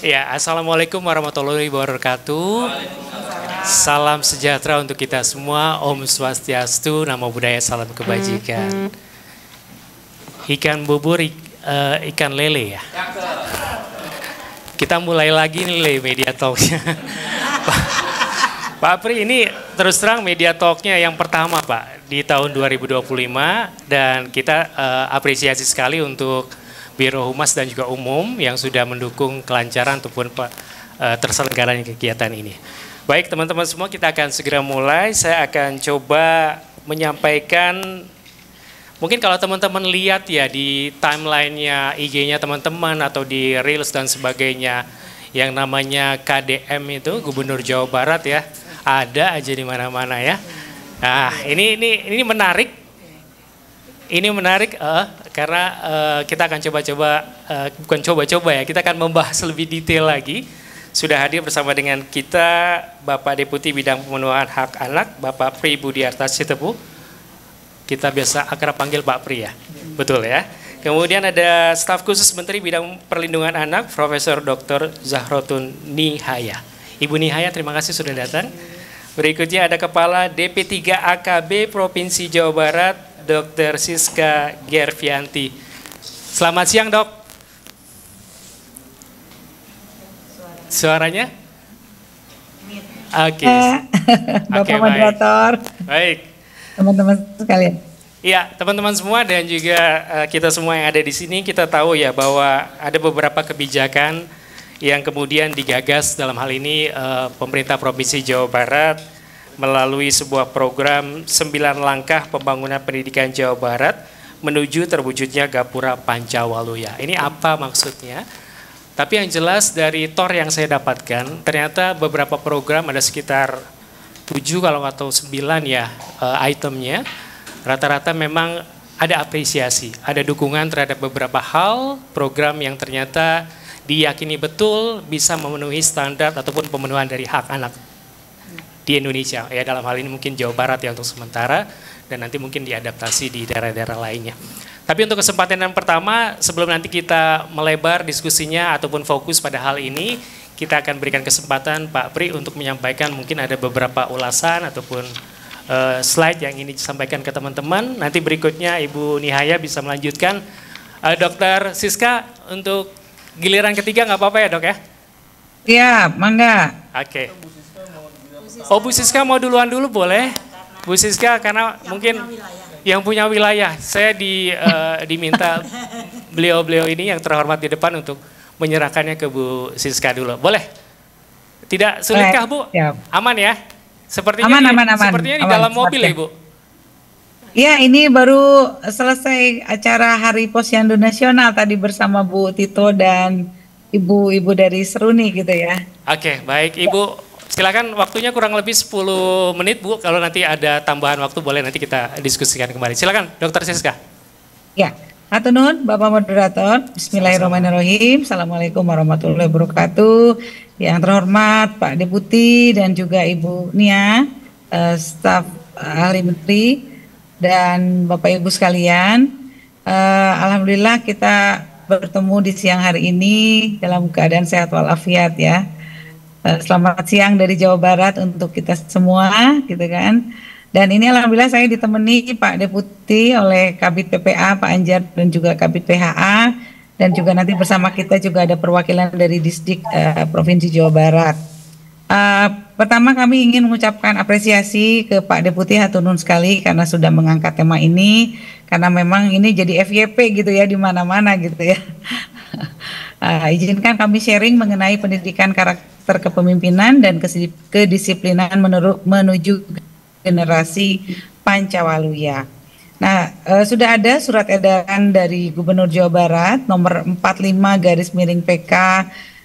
Ya, Assalamualaikum warahmatullahi wabarakatuh. Salam sejahtera untuk kita semua. Om Swastiastu, Namo Buddhaya, salam kebajikan. Ikan bubur, ikan lele ya. Kita mulai lagi nih media talknya. Pak Pri, ini terus terang media talknya yang pertama Pak di tahun 2025 dan kita apresiasi sekali untuk Biro Humas dan juga Umum yang sudah mendukung kelancaran ataupun terselenggaranya kegiatan ini. Baik teman-teman semua, kita akan segera mulai. Saya akan coba menyampaikan, mungkin kalau teman-teman lihat ya di timeline-nya IG-nya teman-teman atau di Reels dan sebagainya, yang namanya KDM itu Gubernur Jawa Barat ya, ada aja di mana-mana ya. Nah ini menarik. Ini menarik karena kita akan bukan coba-coba ya, kita akan membahas lebih detail lagi. Sudah hadir bersama dengan kita Bapak Deputi Bidang Pemenuhan Hak Anak, Bapak Pri Budiarta Sitepu. Kita biasa akrab panggil Pak Pri ya, betul ya. Kemudian ada staf khusus Menteri Bidang Perlindungan Anak, Profesor Dr. Zahrotul Nihaya. Ibu Nihaya, terima kasih sudah datang. Berikutnya ada Kepala DP3 AKB Provinsi Jawa Barat, Dr. Siska Gervianti. Selamat siang, Dok. Suaranya? Oke. Bapak moderator. Baik. Teman-teman sekalian. Iya, teman-teman semua dan juga kita semua yang ada di sini, kita tahu ya bahwa ada beberapa kebijakan yang kemudian digagas dalam hal ini pemerintah Provinsi Jawa Barat melalui sebuah program 9 langkah pembangunan pendidikan Jawa Barat menuju terwujudnya Gapura Pancawaluya. Ini apa maksudnya? Tapi yang jelas dari TOR yang saya dapatkan, ternyata beberapa program ada sekitar 7 kalau atau 9 ya itemnya. Rata-rata memang ada apresiasi, ada dukungan terhadap beberapa hal, program yang ternyata diyakini betul bisa memenuhi standar ataupun pemenuhan dari hak anak di Indonesia. Ya dalam hal ini mungkin Jawa Barat ya untuk sementara dan nanti mungkin diadaptasi di daerah-daerah lainnya. Tapi untuk kesempatan yang pertama, sebelum nanti kita melebar diskusinya ataupun fokus pada hal ini, kita akan berikan kesempatan Pak Pri untuk menyampaikan mungkin ada beberapa ulasan ataupun slide yang ini disampaikan ke teman-teman. Nanti berikutnya Ibu Nihaya bisa melanjutkan. Dr. Siska untuk giliran ketiga nggak apa-apa ya Dok ya? Iya, mangga. Oke. Oh Bu Siska mau duluan dulu boleh? Bu Siska karena mungkin yang punya wilayah. Saya diminta beliau-beliau ini yang terhormat di depan untuk menyerahkannya ke Bu Siska dulu. Boleh? Tidak sulitkah Bu? Ya. Aman ya? Sepertinya aman. Sepertinya di dalam mobil ya Bu? Ya, ini baru selesai acara Hari Posyandu Nasional tadi bersama Bu Tito dan ibu-ibu dari Seruni gitu ya. Oke, baik Ibu. Silakan waktunya kurang lebih 10 menit Bu. Kalau nanti ada tambahan waktu boleh nanti kita diskusikan kembali. Silakan Dr. Siska. Ya, hatur nuhun Bapak moderator. Bismillahirrahmanirrahim. Assalamualaikum warahmatullahi wabarakatuh. Yang terhormat Pak Deputi dan juga Ibu Nia, staf ahli menteri dan Bapak Ibu sekalian. Alhamdulillah kita bertemu di siang hari ini dalam keadaan sehat walafiat ya. Selamat siang dari Jawa Barat untuk kita semua gitu kan. Dan ini alhamdulillah saya ditemani Pak Deputi oleh Kabid PPA Pak Anjar dan juga Kabid PHA dan juga nanti bersama kita juga ada perwakilan dari Disdik Provinsi Jawa Barat. Pertama kami ingin mengucapkan apresiasi ke Pak Deputi, hatur nuhun sekali karena sudah mengangkat tema ini karena memang ini jadi FYP gitu ya di mana-mana gitu ya. Izinkan kami sharing mengenai pendidikan karakter kepemimpinan dan kedisiplinan menuju generasi Pancawaluya. Nah, sudah ada surat edaran dari Gubernur Jawa Barat nomor 45/PK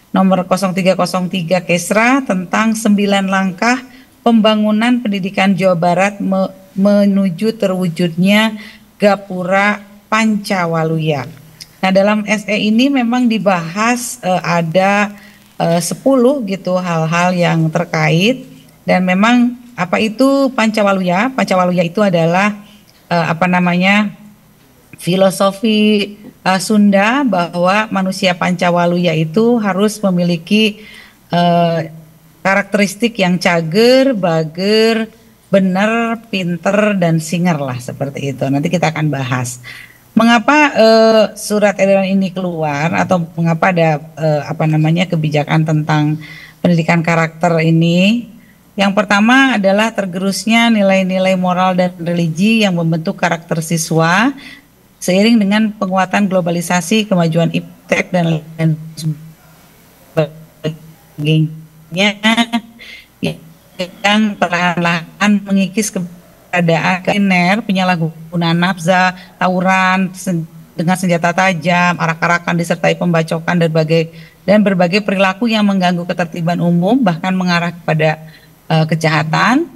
nomor 0303 Kesra tentang 9 langkah pembangunan pendidikan Jawa Barat menuju terwujudnya Gapura Pancawaluya. Nah, dalam SE ini memang dibahas ada 10 gitu hal-hal yang terkait dan memang apa itu Pancawaluya? Pancawaluya itu adalah filosofi Sunda bahwa manusia Pancawaluya itu harus memiliki eh, karakteristik yang cager, bager, bener, pinter, dan singer lah seperti itu. Nanti kita akan bahas. Mengapa surat edaran ini keluar atau mengapa ada apa namanya kebijakan tentang pendidikan karakter ini? Yang pertama adalah tergerusnya nilai-nilai moral dan religi yang membentuk karakter siswa seiring dengan penguatan globalisasi, kemajuan iptek dan lain sebagainya yang perlahan-lahan mengikis keberadaan kuliner, penyalahgunaan nafza, tawuran dengan senjata tajam, arak-arakan disertai pembacokan dan berbagai perilaku yang mengganggu ketertiban umum bahkan mengarah kepada kejahatan.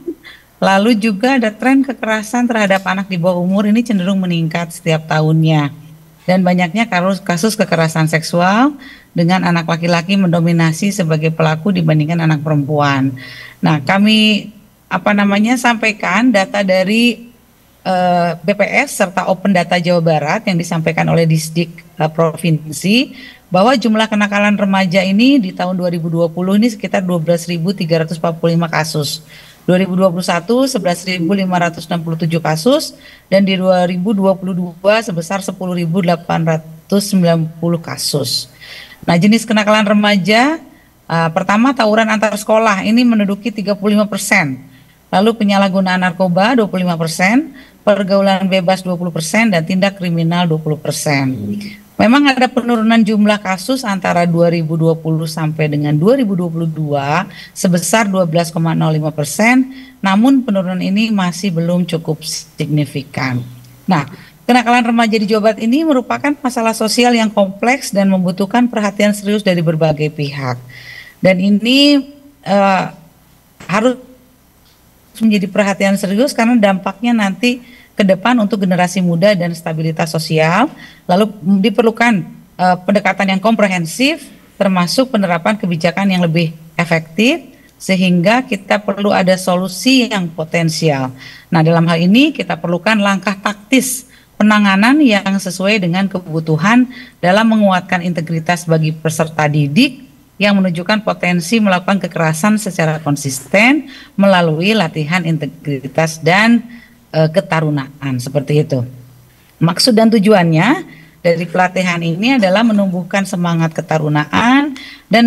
Lalu juga ada tren kekerasan terhadap anak di bawah umur ini cenderung meningkat setiap tahunnya. Dan banyaknya kasus kekerasan seksual dengan anak laki-laki mendominasi sebagai pelaku dibandingkan anak perempuan. Nah, kami sampaikan data dari BPS serta Open Data Jawa Barat yang disampaikan oleh Disdik Provinsi bahwa jumlah kenakalan remaja ini di tahun 2020 ini sekitar 12.345 kasus. 2021 11.567 kasus dan di 2022 sebesar 10.890 kasus. Nah, jenis kenakalan remaja pertama tawuran antar sekolah ini menduduki 35%. Lalu penyalahgunaan narkoba 25%, pergaulan bebas 20% dan tindak kriminal 20%. Memang ada penurunan jumlah kasus antara 2020 sampai dengan 2022 sebesar 12,05%, namun penurunan ini masih belum cukup signifikan. Nah, kenakalan remaja di Jawa Barat ini merupakan masalah sosial yang kompleks dan membutuhkan perhatian serius dari berbagai pihak. Dan ini harus menjadi perhatian serius karena dampaknya nanti ke depan untuk generasi muda dan stabilitas sosial. Lalu diperlukan pendekatan yang komprehensif termasuk penerapan kebijakan yang lebih efektif sehingga kita perlu ada solusi yang potensial. Nah, dalam hal ini kita perlukan langkah taktis penanganan yang sesuai dengan kebutuhan dalam menguatkan integritas bagi peserta didik yang menunjukkan potensi melakukan kekerasan secara konsisten melalui latihan integritas dan ketarunaan seperti itu. Maksud dan tujuannya dari pelatihan ini adalah menumbuhkan semangat ketarunaan dan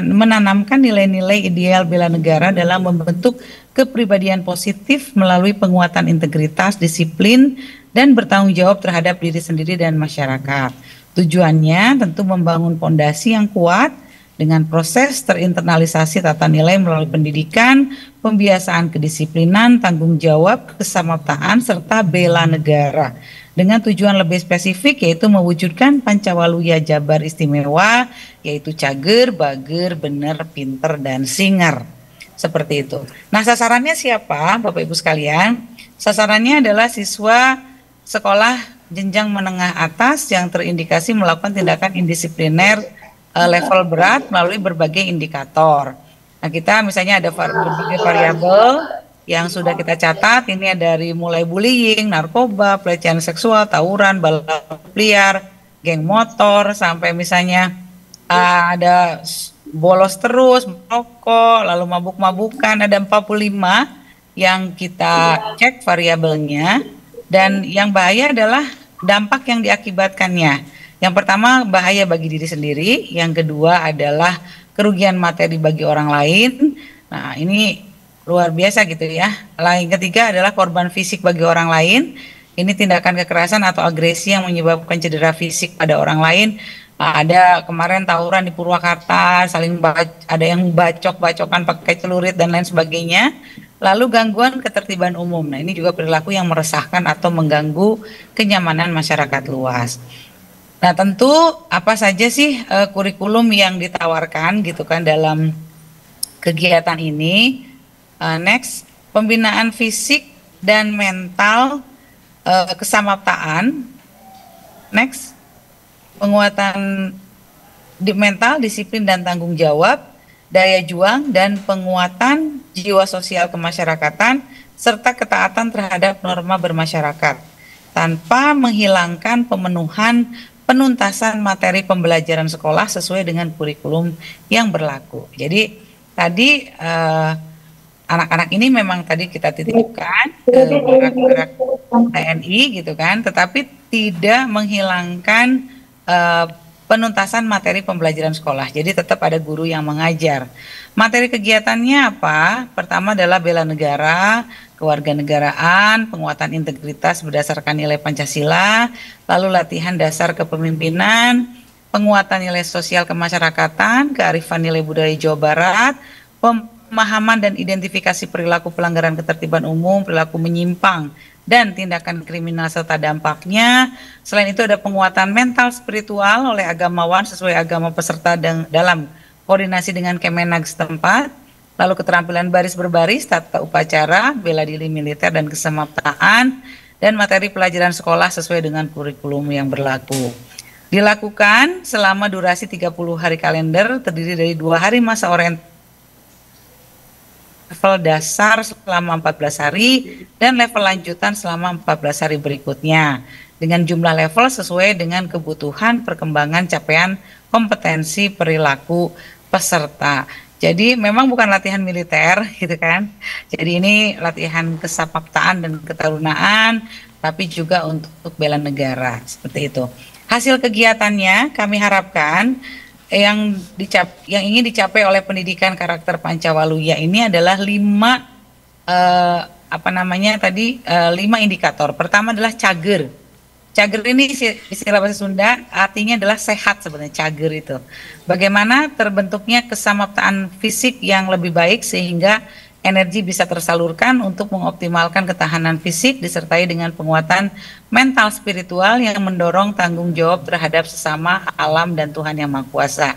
menanamkan nilai-nilai ideal bela negara dalam membentuk kepribadian positif melalui penguatan integritas, disiplin, dan bertanggung jawab terhadap diri sendiri dan masyarakat. Tujuannya tentu membangun fondasi yang kuat dengan proses terinternalisasi tata nilai melalui pendidikan, pembiasaan kedisiplinan, tanggung jawab, kesamaptaan, serta bela negara. Dengan tujuan lebih spesifik yaitu mewujudkan Pancawaluya Jabar Istimewa, yaitu cager, bager, bener, pinter, dan singer. Seperti itu. Nah, sasarannya siapa Bapak Ibu sekalian? Sasarannya adalah siswa sekolah jenjang menengah atas yang terindikasi melakukan tindakan indisipliner level berat melalui berbagai indikator. Nah, kita misalnya ada berbagai variabel yang sudah kita catat. Ini dari mulai bullying, narkoba, pelecehan seksual, tawuran, balap liar, geng motor, sampai misalnya ada bolos terus, merokok, lalu mabuk-mabukan, ada 45 yang kita cek variabelnya. Dan yang bahaya adalah dampak yang diakibatkannya. Yang pertama bahaya bagi diri sendiri, yang kedua adalah kerugian materi bagi orang lain. Nah, ini luar biasa gitu ya. Lain ketiga adalah korban fisik bagi orang lain. Ini tindakan kekerasan atau agresi yang menyebabkan cedera fisik pada orang lain. Ada kemarin tawuran di Purwakarta, ada yang bacok-bacokan pakai celurit dan lain sebagainya. Lalu gangguan ketertiban umum. Nah, ini juga perilaku yang meresahkan atau mengganggu kenyamanan masyarakat luas. Nah, tentu apa saja sih kurikulum yang ditawarkan gitu kan dalam kegiatan ini? Next, pembinaan fisik dan mental kesamaptaan. Next, penguatan di mental, disiplin dan tanggung jawab, daya juang dan penguatan jiwa sosial kemasyarakatan serta ketaatan terhadap norma bermasyarakat. tanpa menghilangkan pemenuhan penuntasan materi pembelajaran sekolah sesuai dengan kurikulum yang berlaku. Jadi tadi anak-anak ini memang tadi kita titipkan gerak-gerak TNI gitu kan, tetapi tidak menghilangkan penuntasan materi pembelajaran sekolah. Jadi tetap ada guru yang mengajar. Materi kegiatannya apa? Pertama adalah bela negara, kewarganegaraan, penguatan integritas berdasarkan nilai Pancasila, lalu latihan dasar kepemimpinan, penguatan nilai sosial kemasyarakatan, kearifan nilai budaya Jawa Barat, pemahaman dan identifikasi perilaku pelanggaran ketertiban umum, perilaku menyimpang, dan tindakan kriminal serta dampaknya. Selain itu ada penguatan mental spiritual oleh agamawan sesuai agama peserta dalam koordinasi dengan Kemenag setempat, lalu keterampilan baris berbaris, tata upacara, bela diri militer dan kesemaptaan, dan materi pelajaran sekolah sesuai dengan kurikulum yang berlaku. Dilakukan selama durasi 30 hari kalender, terdiri dari 2 hari masa orientasi level dasar selama 14 hari dan level lanjutan selama 14 hari berikutnya, dengan jumlah level sesuai dengan kebutuhan perkembangan capaian kompetensi perilaku peserta. Jadi memang bukan latihan militer gitu kan. Jadi ini latihan kesamaptaan dan ketarunaan, tapi juga untuk bela negara, seperti itu. Hasil kegiatannya kami harapkan yang ingin dicapai oleh pendidikan karakter Pancawaluya ini adalah 5 indikator. Pertama adalah cager. Cager ini istilah bahasa Sunda artinya adalah sehat sebenarnya, cager itu. Bagaimana terbentuknya kesamaptaan fisik yang lebih baik sehingga energi bisa tersalurkan untuk mengoptimalkan ketahanan fisik disertai dengan penguatan mental spiritual yang mendorong tanggung jawab terhadap sesama, alam, dan Tuhan Yang Maha Kuasa.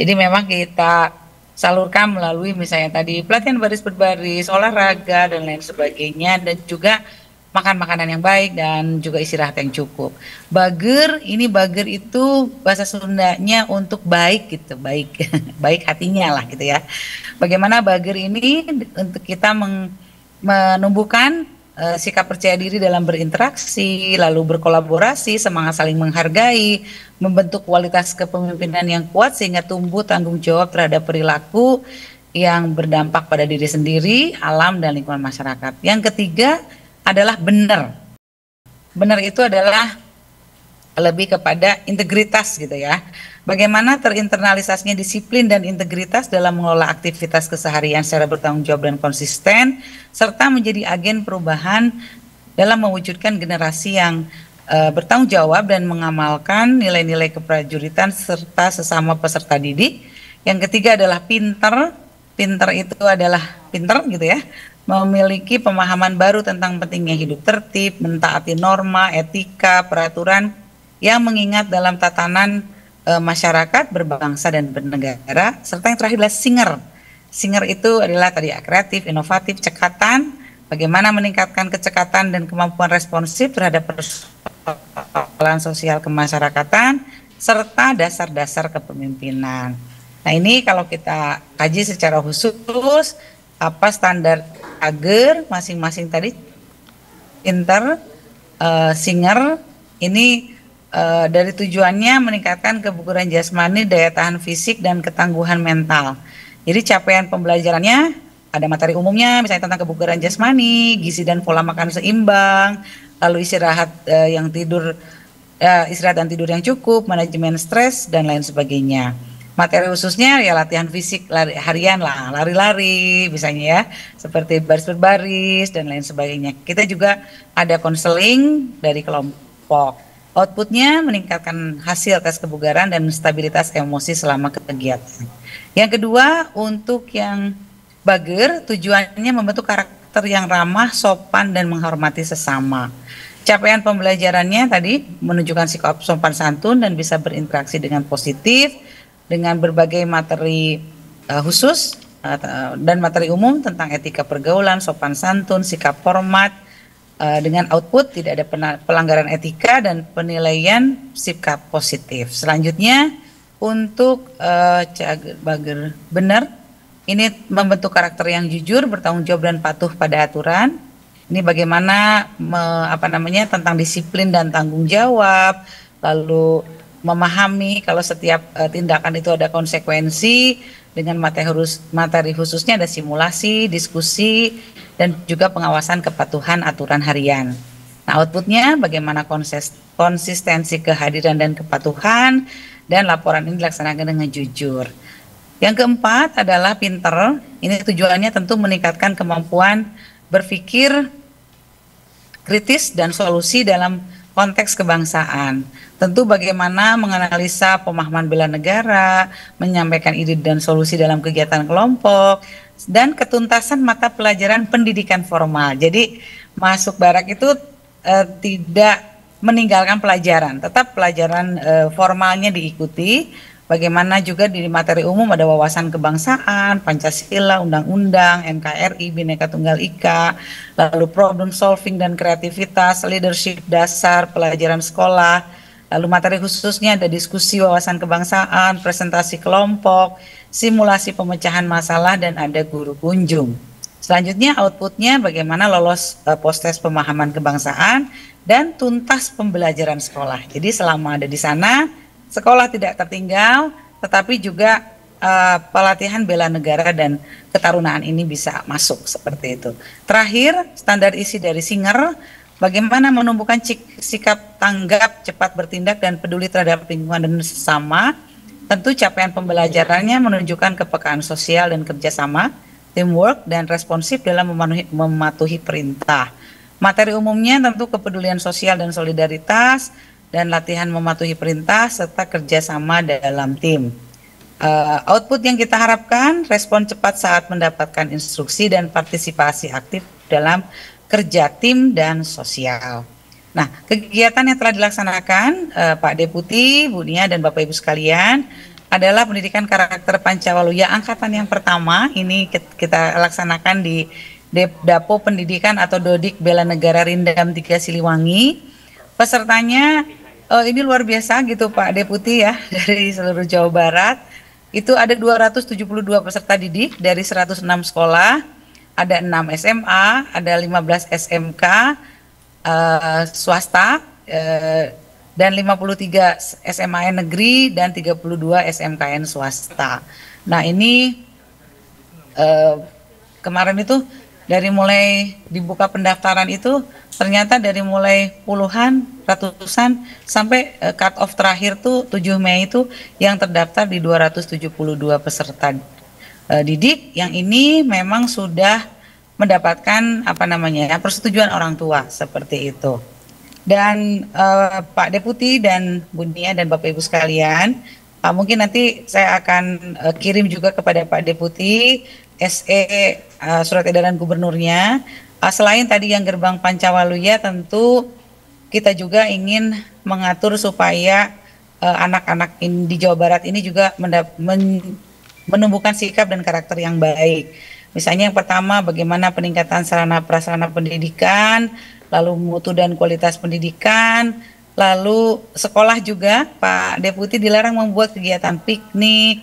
Jadi memang kita salurkan melalui misalnya tadi pelatihan baris berbaris, olahraga, dan lain sebagainya, dan juga makan makanan yang baik dan juga istirahat yang cukup. Bager itu bahasa Sundanya untuk baik gitu, baik baik hatinya lah gitu ya. Bagaimana bager ini untuk kita menumbuhkan sikap percaya diri dalam berinteraksi, lalu berkolaborasi, semangat saling menghargai, membentuk kualitas kepemimpinan yang kuat sehingga tumbuh tanggung jawab terhadap perilaku yang berdampak pada diri sendiri, alam, dan lingkungan masyarakat. Yang ketiga adalah benar. Benar itu adalah lebih kepada integritas gitu ya. Bagaimana terinternalisasinya disiplin dan integritas dalam mengelola aktivitas keseharian secara bertanggung jawab dan konsisten, serta menjadi agen perubahan dalam mewujudkan generasi yang bertanggung jawab dan mengamalkan nilai-nilai keprajuritan serta sesama peserta didik. Yang ketiga adalah pinter. Pinter itu adalah pinter gitu ya, memiliki pemahaman baru tentang pentingnya hidup tertib, mentaati norma, etika, peraturan yang mengingat dalam tatanan masyarakat, berbangsa, dan bernegara. Serta yang terakhir adalah singer. Singer itu adalah tadi kreatif, inovatif, cekatan, bagaimana meningkatkan kecekatan dan kemampuan responsif terhadap persoalan sosial kemasyarakatan, serta dasar-dasar kepemimpinan. Nah ini kalau kita kaji secara khusus, apa standar agar masing-masing tadi, pinter, singer, ini dari tujuannya meningkatkan kebugaran jasmani, daya tahan fisik, dan ketangguhan mental. Jadi capaian pembelajarannya ada materi umumnya, misalnya tentang kebugaran jasmani, gizi dan pola makan seimbang, lalu istirahat istirahat dan tidur yang cukup, manajemen stres, dan lain sebagainya. Materi khususnya ya latihan fisik harian lah, lari-lari misalnya ya, seperti baris berbaris dan lain sebagainya. Kita juga ada konseling dari kelompok. Outputnya meningkatkan hasil tes kebugaran dan stabilitas emosi selama kegiatan. Yang kedua, untuk yang bager, tujuannya membentuk karakter yang ramah, sopan, dan menghormati sesama. Capaian pembelajarannya tadi menunjukkan sikap sopan santun dan bisa berinteraksi dengan positif, dengan berbagai materi khusus dan materi umum tentang etika pergaulan, sopan santun, sikap hormat, dengan output tidak ada pelanggaran etika dan penilaian sikap positif. Selanjutnya untuk bager benar, ini membentuk karakter yang jujur, bertanggung jawab, dan patuh pada aturan, Ini bagaimana tentang disiplin dan tanggung jawab, lalu memahami kalau setiap tindakan itu ada konsekuensi, dengan materi khususnya ada simulasi, diskusi, dan juga pengawasan kepatuhan aturan harian. Nah, outputnya bagaimana konsistensi kehadiran dan kepatuhan, dan laporan ini dilaksanakan dengan jujur. Yang keempat adalah pinter. Ini tujuannya tentu meningkatkan kemampuan berpikir kritis dan solusi dalam konteks kebangsaan. Tentu bagaimana menganalisa pemahaman bela negara, menyampaikan ide dan solusi dalam kegiatan kelompok, dan ketuntasan mata pelajaran pendidikan formal. Jadi masuk barak itu tidak meninggalkan pelajaran, tetap pelajaran formalnya diikuti. Bagaimana juga di materi umum ada wawasan kebangsaan, Pancasila, Undang-Undang, NKRI, Bhinneka Tunggal Ika, lalu problem solving dan kreativitas, leadership dasar, pelajaran sekolah, lalu materi khususnya ada diskusi wawasan kebangsaan, presentasi kelompok, simulasi pemecahan masalah, dan ada guru kunjung. Selanjutnya outputnya bagaimana lolos post-tes pemahaman kebangsaan dan tuntas pembelajaran sekolah. Jadi selama ada di sana, sekolah tidak tertinggal, tetapi juga pelatihan bela negara dan ketarunaan ini bisa masuk seperti itu. Terakhir, standar isi dari Singer, bagaimana menumbuhkan sikap tanggap, cepat bertindak, dan peduli terhadap lingkungan dan sesama. Tentu capaian pembelajarannya menunjukkan kepekaan sosial dan kerjasama, teamwork, dan responsif dalam mematuhi perintah. Materi umumnya tentu kepedulian sosial dan solidaritas, dan latihan mematuhi perintah serta kerjasama dalam tim. Output yang kita harapkan, respon cepat saat mendapatkan instruksi dan partisipasi aktif dalam kerja tim dan sosial. Nah, kegiatan yang telah dilaksanakan Pak Deputi, Bu Nia, dan Bapak Ibu sekalian adalah pendidikan karakter Pancawaluya angkatan yang pertama. Ini kita laksanakan di Dapo Pendidikan atau Dodik Bela Negara Rindam 3 Siliwangi. Pesertanya ini luar biasa gitu Pak Deputi ya, dari seluruh Jawa Barat. Itu ada 272 peserta didik dari 106 sekolah, ada 6 SMA, ada 15 SMK swasta, dan 53 SMAN negeri, dan 32 SMKN swasta. Nah ini kemarin itu dari mulai dibuka pendaftaran itu ternyata dari mulai puluhan, ratusan, sampai cut off terakhir tuh 7 Mei itu yang terdaftar di 272 peserta didik yang ini memang sudah mendapatkan persetujuan orang tua seperti itu. Dan Pak Deputi dan Bu Nia dan Bapak Ibu sekalian, mungkin nanti saya akan kirim juga kepada Pak Deputi SE surat edaran gubernurnya. Selain tadi yang gerbang Pancawaluya, tentu kita juga ingin mengatur supaya anak-anak di Jawa Barat ini juga menumbuhkan sikap dan karakter yang baik. Misalnya yang pertama, bagaimana peningkatan sarana prasarana pendidikan, lalu mutu dan kualitas pendidikan, lalu sekolah juga Pak Deputi dilarang membuat kegiatan piknik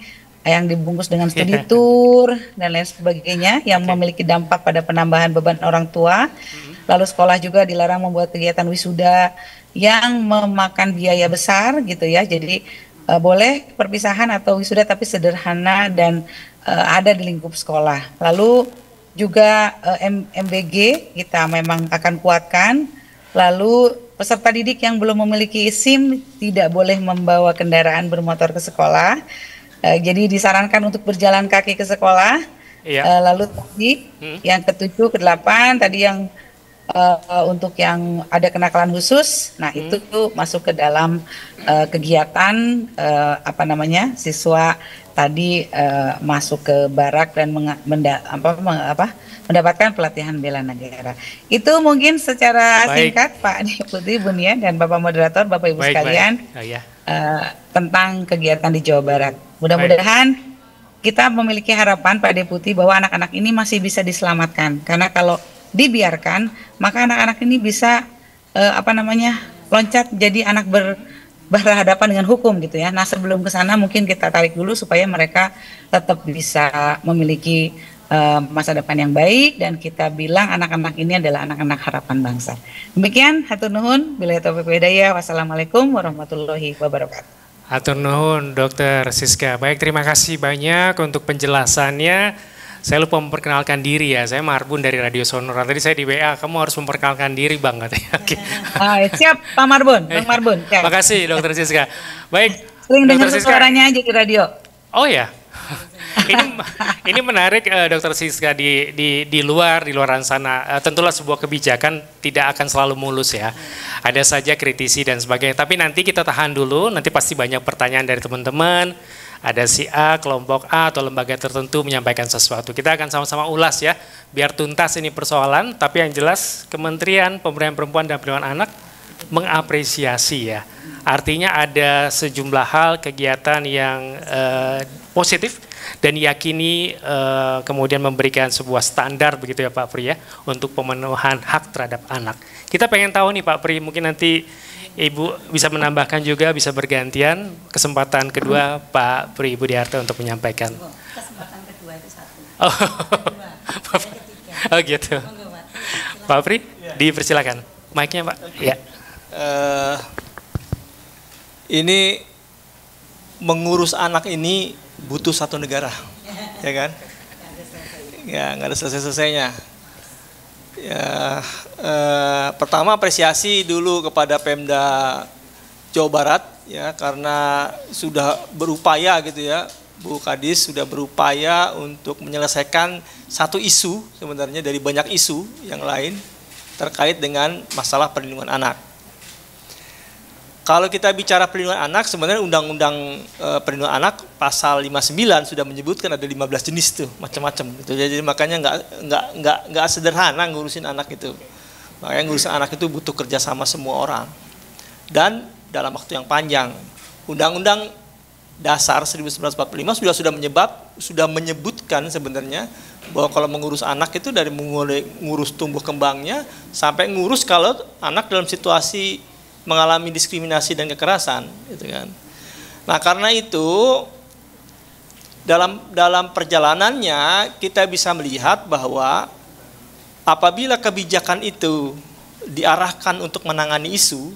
yang dibungkus dengan studi tour dan lain sebagainya yang memiliki dampak pada penambahan beban orang tua. Lalu sekolah juga dilarang membuat kegiatan wisuda yang memakan biaya besar gitu ya. Jadi boleh perpisahan atau wisuda tapi sederhana dan ada di lingkup sekolah. Lalu juga MBG kita memang akan kuatkan. Lalu peserta didik yang belum memiliki SIM tidak boleh membawa kendaraan bermotor ke sekolah. Jadi disarankan untuk berjalan kaki ke sekolah. Iya. Lalu tadi yang ke-7, ke-8 tadi yang untuk yang ada kenakalan khusus, nah itu tuh masuk ke dalam kegiatan siswa tadi masuk ke barak dan mendapatkan pelatihan bela negara. Itu mungkin secara singkat Pak Deputi, Bu Nia, dan Bapak Moderator, Bapak Ibu sekalian. Oh, iya. Tentang kegiatan di Jawa Barat. Mudah-mudahan kita memiliki harapan Pak Deputi bahwa anak-anak ini masih bisa diselamatkan. Karena kalau dibiarkan, maka anak-anak ini bisa loncat jadi anak berhadapan dengan hukum gitu ya. Nah sebelum ke sana mungkin kita tarik dulu supaya mereka tetap bisa memiliki masa depan yang baik, dan kita bilang anak-anak ini adalah anak-anak harapan bangsa. Demikian, hatur nuhun, billahi taufiq wal hidayah. Wassalamualaikum warahmatullahi wabarakatuh. Hatur nuhun, Dokter Siska. Baik, terima kasih banyak untuk penjelasannya. Saya lupa memperkenalkan diri ya, saya Marbun dari Radio Sonora. Tadi saya di WA, kamu harus memperkenalkan diri Bang katanya. Oke. Siap Pak Marbun, Bang Marbun. Terima kasih Dokter Siska. Baik, sering dengar suaranya aja di radio. Oh ya, ini menarik Dokter Siska di luar sana. Tentulah sebuah kebijakan tidak akan selalu mulus ya. Ada saja kritisi dan sebagainya. Tapi nanti kita tahan dulu. Nanti pasti banyak pertanyaan dari teman-teman. Ada si A, kelompok A atau lembaga tertentu menyampaikan sesuatu. Kita akan sama-sama ulas ya, biar tuntas ini persoalan. Tapi yang jelas Kementerian Pemberdayaan Perempuan dan Perlindungan Anak mengapresiasi ya. Artinya ada sejumlah hal kegiatan yang positif dan diyakini kemudian memberikan sebuah standar begitu ya Pak Pri ya untuk pemenuhan hak terhadap anak. Kita pengen tahu nih Pak Pri, mungkin nanti Ibu bisa menambahkan juga, bisa bergantian. Kesempatan kedua Pak Pri Budiarto untuk menyampaikan. Kesempatan kedua itu satu. Oh, oh gitu. Pak Pri, dipersilakan. Mic-nya Pak. Ya. Ini mengurus anak ini butuh satu negara, ya kan? Ya, nggak ada selesai-selesainya. Ya, pertama apresiasi dulu kepada Pemda Jawa Barat ya, karena sudah berupaya gitu ya, Bu Kadis sudah berupaya untuk menyelesaikan satu isu sebenarnya dari banyak isu yang lain terkait dengan masalah perlindungan anak. Kalau kita bicara perlindungan anak, sebenarnya Undang-Undang Perlindungan Anak pasal 59 sudah menyebutkan ada 15 jenis tuh, macam-macam gitu. Jadi makanya nggak sederhana ngurusin anak itu. Makanya ngurusin anak itu butuh kerjasama semua orang. Dan dalam waktu yang panjang. Undang-Undang Dasar 1945 sudah menyebutkan sebenarnya bahwa kalau mengurus anak itu dari mulai ngurus tumbuh kembangnya sampai ngurus kalau anak dalam situasi mengalami diskriminasi dan kekerasan, gitu kan. Nah, karena itu dalam perjalanannya kita bisa melihat bahwa apabila kebijakan itu diarahkan untuk menangani isu,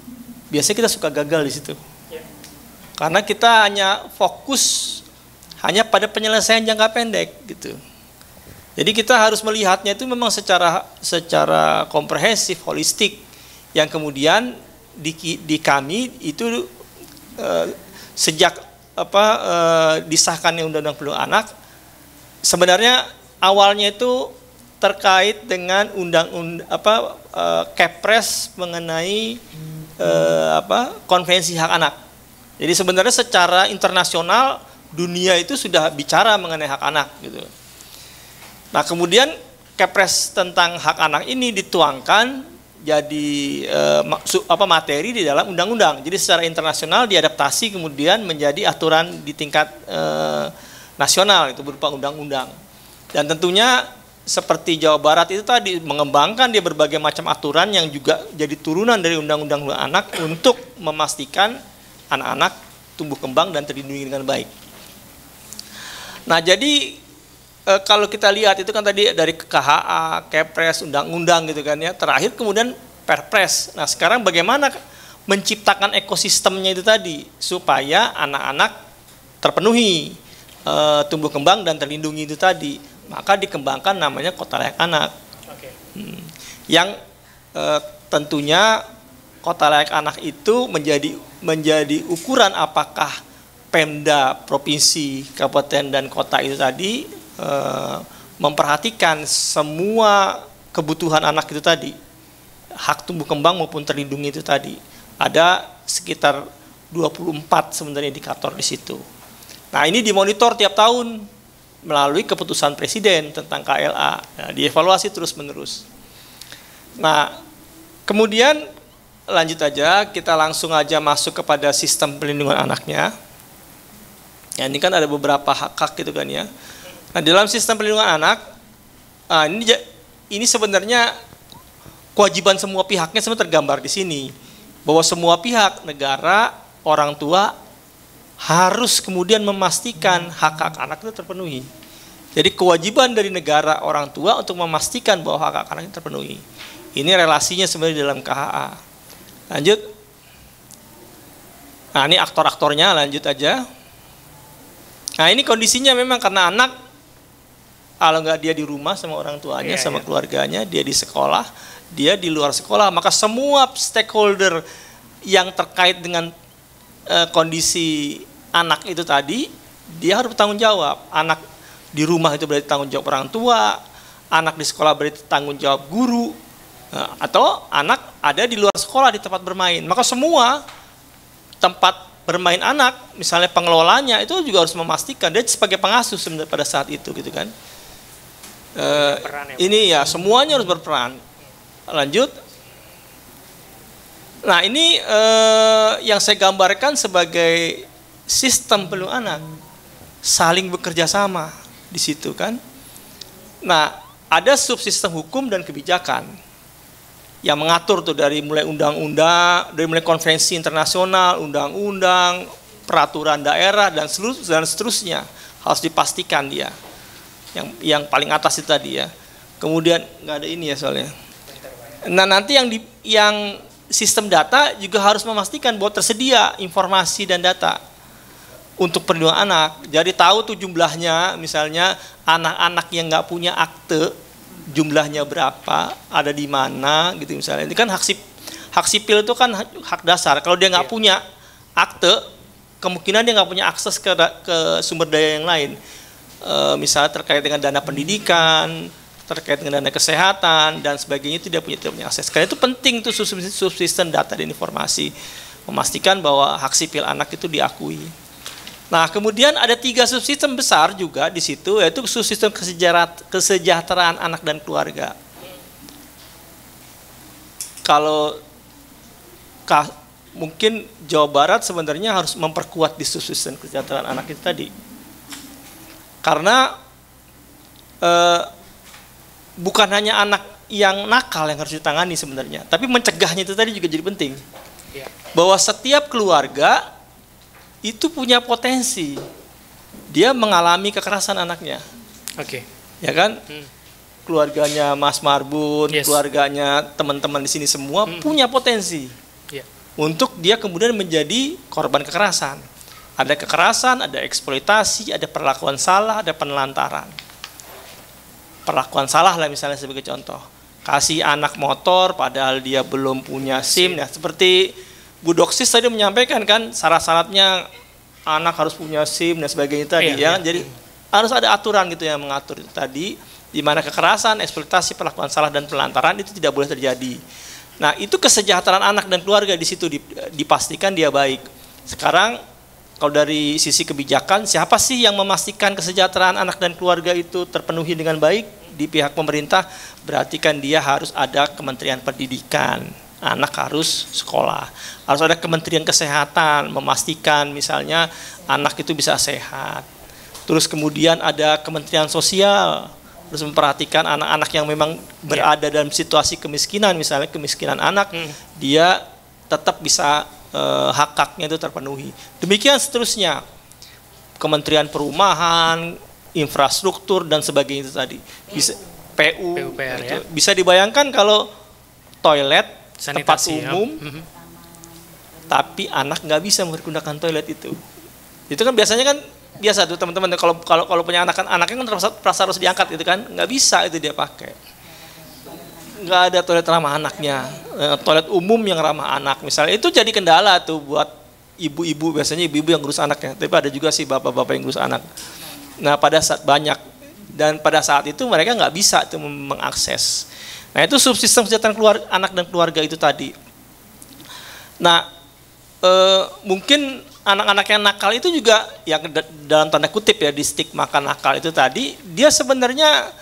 biasanya kita suka gagal di situ. Karena kita hanya fokus hanya pada penyelesaian jangka pendek, gitu. Jadi kita harus melihatnya itu memang secara komprehensif, holistik, yang kemudian di kami itu sejak disahkannya Undang-Undang Perlindungan Anak, sebenarnya awalnya itu terkait dengan Kepres mengenai konvensi hak anak. Jadi sebenarnya secara internasional dunia itu sudah bicara mengenai hak anak gitu. Nah, kemudian Kepres tentang hak anak ini dituangkan jadi materi di dalam undang-undang. Jadi secara internasional diadaptasi kemudian menjadi aturan di tingkat nasional, itu berupa undang-undang. Dan tentunya seperti Jawa Barat itu tadi mengembangkan dia berbagai macam aturan yang juga jadi turunan dari undang-undang anak untuk memastikan anak-anak tumbuh kembang dan terlindungi dengan baik. Nah, jadi kalau kita lihat itu kan tadi dari KHA, Kepres, undang-undang gitu kan ya. Terakhir kemudian Perpres. Nah, sekarang bagaimana menciptakan ekosistemnya itu tadi supaya anak-anak terpenuhi tumbuh kembang dan terlindungi itu tadi. Maka dikembangkan namanya Kota Layak Anak. Yang tentunya Kota Layak Anak itu menjadi ukuran apakah Pemda, provinsi, kabupaten dan kota itu tadi memperhatikan semua kebutuhan anak itu tadi, hak tumbuh kembang maupun terlindungi itu tadi. Ada sekitar 24 sebenarnya indikator di situ. Nah, ini dimonitor tiap tahun melalui keputusan Presiden tentang KLA. Nah, dievaluasi terus-menerus. Nah, kemudian lanjut aja, kita langsung aja masuk kepada sistem perlindungan anaknya. Ya, ini kan ada beberapa hak-hak gitu kan ya. Nah, dalam sistem perlindungan anak, ini sebenarnya kewajiban semua pihaknya sebenarnya tergambar di sini. Bahwa semua pihak, negara, orang tua, harus kemudian memastikan hak-hak anak itu terpenuhi. Jadi kewajiban dari negara orang tua untuk memastikan bahwa hak anak terpenuhi. Ini relasinya sebenarnya dalam KHA. Lanjut. Nah ini aktor-aktornya, lanjut aja. Nah ini kondisinya memang karena anak, kalau nggak dia di rumah sama orang tuanya, sama keluarganya, dia di sekolah, dia di luar sekolah, maka semua stakeholder yang terkait dengan kondisi anak itu tadi, dia harus bertanggung jawab. Anak di rumah itu berarti tanggung jawab orang tua, anak di sekolah berarti tanggung jawab guru, atau anak ada di luar sekolah di tempat bermain. Maka semua tempat bermain anak, misalnya pengelolanya itu juga harus memastikan dia sebagai pengasuh sebenarnya pada saat itu, gitu kan. Ini ya semuanya harus berperan. Lanjut. Nah ini yang saya gambarkan sebagai sistem pelindung anak, saling bekerja sama di situ kan. Nah ada subsistem hukum dan kebijakan yang mengatur tuh dari mulai undang-undang, dari mulai konvensi internasional, undang-undang, peraturan daerah dan seterusnya harus dipastikan dia. Yang paling atas itu tadi ya. Kemudian nggak ada ini ya soalnya. Nah nanti yang sistem data juga harus memastikan bahwa tersedia informasi dan data untuk perlindungan anak. Jadi tahu tuh jumlahnya, misalnya anak-anak yang nggak punya akte jumlahnya berapa, ada di mana gitu misalnya. Ini kan hak sipil itu kan hak dasar. Kalau dia nggak punya akte, kemungkinan dia nggak punya akses ke sumber daya yang lain. Misalnya terkait dengan dana pendidikan, terkait dengan dana kesehatan dan sebagainya, itu dia tidak punya akses. Karena itu penting tuh subsisten data dan informasi, memastikan bahwa hak sipil anak itu diakui. Nah, kemudian ada 3 subsistem besar juga di situ, yaitu subsistem kesejahteraan anak dan keluarga. Kalau mungkin Jawa Barat sebenarnya harus memperkuat di subsistem kesejahteraan anak itu tadi. Karena bukan hanya anak yang nakal yang harus ditangani sebenarnya, tapi mencegahnya itu tadi juga jadi penting. Bahwa setiap keluarga itu punya potensi dia mengalami kekerasan anaknya. Oke. Ya kan? Keluarganya Mas Marbun, keluarganya teman-teman di sini semua punya potensi untuk dia kemudian menjadi korban kekerasan. Ada kekerasan, ada eksploitasi, ada perlakuan salah, ada penelantaran. Perlakuan salah lah misalnya sebagai contoh. Kasih anak motor padahal dia belum punya SIM. Nah, seperti Bu Doksis tadi menyampaikan kan syarat-syaratnya anak harus punya SIM dan sebagainya tadi ya. Jadi harus ada aturan gitu yang mengatur itu tadi, di mana kekerasan, eksploitasi, perlakuan salah dan penelantaran itu tidak boleh terjadi. Nah, itu kesejahteraan anak dan keluarga di situ dipastikan dia baik. Sekarang kalau dari sisi kebijakan, siapa sih yang memastikan kesejahteraan anak dan keluarga itu terpenuhi dengan baik? Di pihak pemerintah, berarti kan dia harus ada Kementerian Pendidikan. Anak harus sekolah, harus ada Kementerian Kesehatan memastikan misalnya anak itu bisa sehat. Terus kemudian ada Kementerian Sosial, terus memperhatikan anak-anak yang memang berada dalam situasi kemiskinan, misalnya kemiskinan anak, dia tetap bisa hak-haknya itu terpenuhi. Demikian seterusnya, Kementerian Perumahan, infrastruktur dan sebagainya itu tadi. Bisa PUPR itu. Bisa dibayangkan kalau toilet tempat umum, tapi anak nggak bisa menggunakan toilet itu. Itu kan biasanya kan biasa tuh teman-teman kalau punya anak kan anaknya kan terpaksa harus diangkat gitu kan, nggak bisa itu dia pakai. Nggak ada toilet ramah anaknya, toilet umum yang ramah anak misalnya, itu jadi kendala tuh buat ibu-ibu, biasanya ibu-ibu yang ngurus anaknya, tapi ada juga sih bapak-bapak yang ngurus anak. Nah pada saat banyak dan pada saat itu mereka nggak bisa tuh mengakses. Nah itu subsistem kesejahteraan anak dan keluarga itu tadi. Nah mungkin anak-anak yang nakal itu juga yang dalam tanda kutip ya di stigmakan nakal itu tadi, dia sebenarnya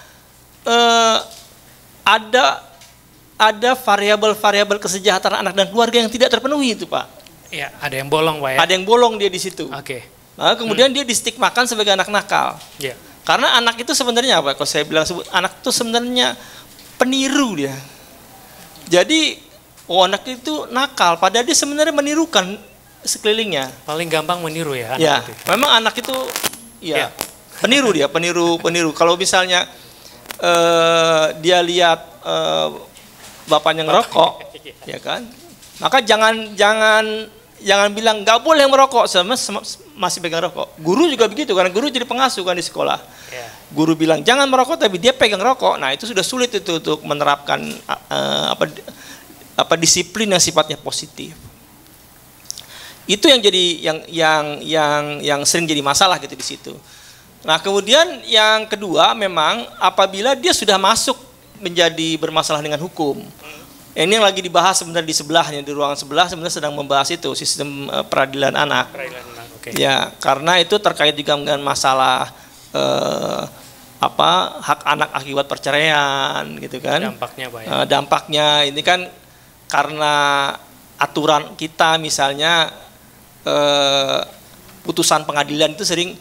ada variabel-variabel kesejahteraan anak dan keluarga yang tidak terpenuhi itu Pak. Ya, ada yang bolong Pak ya. Ada yang bolong dia di situ. Oke. Nah, kemudian dia distigmakan sebagai anak nakal. Ya. Karena anak itu sebenarnya apa? Kalau saya bilang anak itu sebenarnya peniru dia. Jadi anak itu nakal, padahal dia sebenarnya menirukan sekelilingnya. Paling gampang meniru ya anak ya, itu. Memang anak itu ya. Peniru dia, peniru. Kalau misalnya dia lihat bapaknya ngerokok, ya kan? Maka jangan bilang nggak boleh merokok masih pegang rokok. Guru juga begitu, karena guru jadi pengasuh kan di sekolah. Guru bilang jangan merokok, tapi dia pegang rokok. Nah itu sudah sulit itu untuk menerapkan disiplin yang sifatnya positif. Itu yang jadi yang sering jadi masalah gitu di situ. Nah kemudian yang kedua memang apabila dia sudah masuk menjadi bermasalah dengan hukum. Ini yang lagi dibahas sebenarnya di sebelahnya, di ruangan sebelah sebenarnya sedang membahas itu sistem peradilan anak. Okay. Ya karena itu terkait juga dengan masalah hak anak akibat perceraian gitu kan. Dampaknya Pak ya? Dampaknya ini kan karena aturan kita misalnya putusan pengadilan itu sering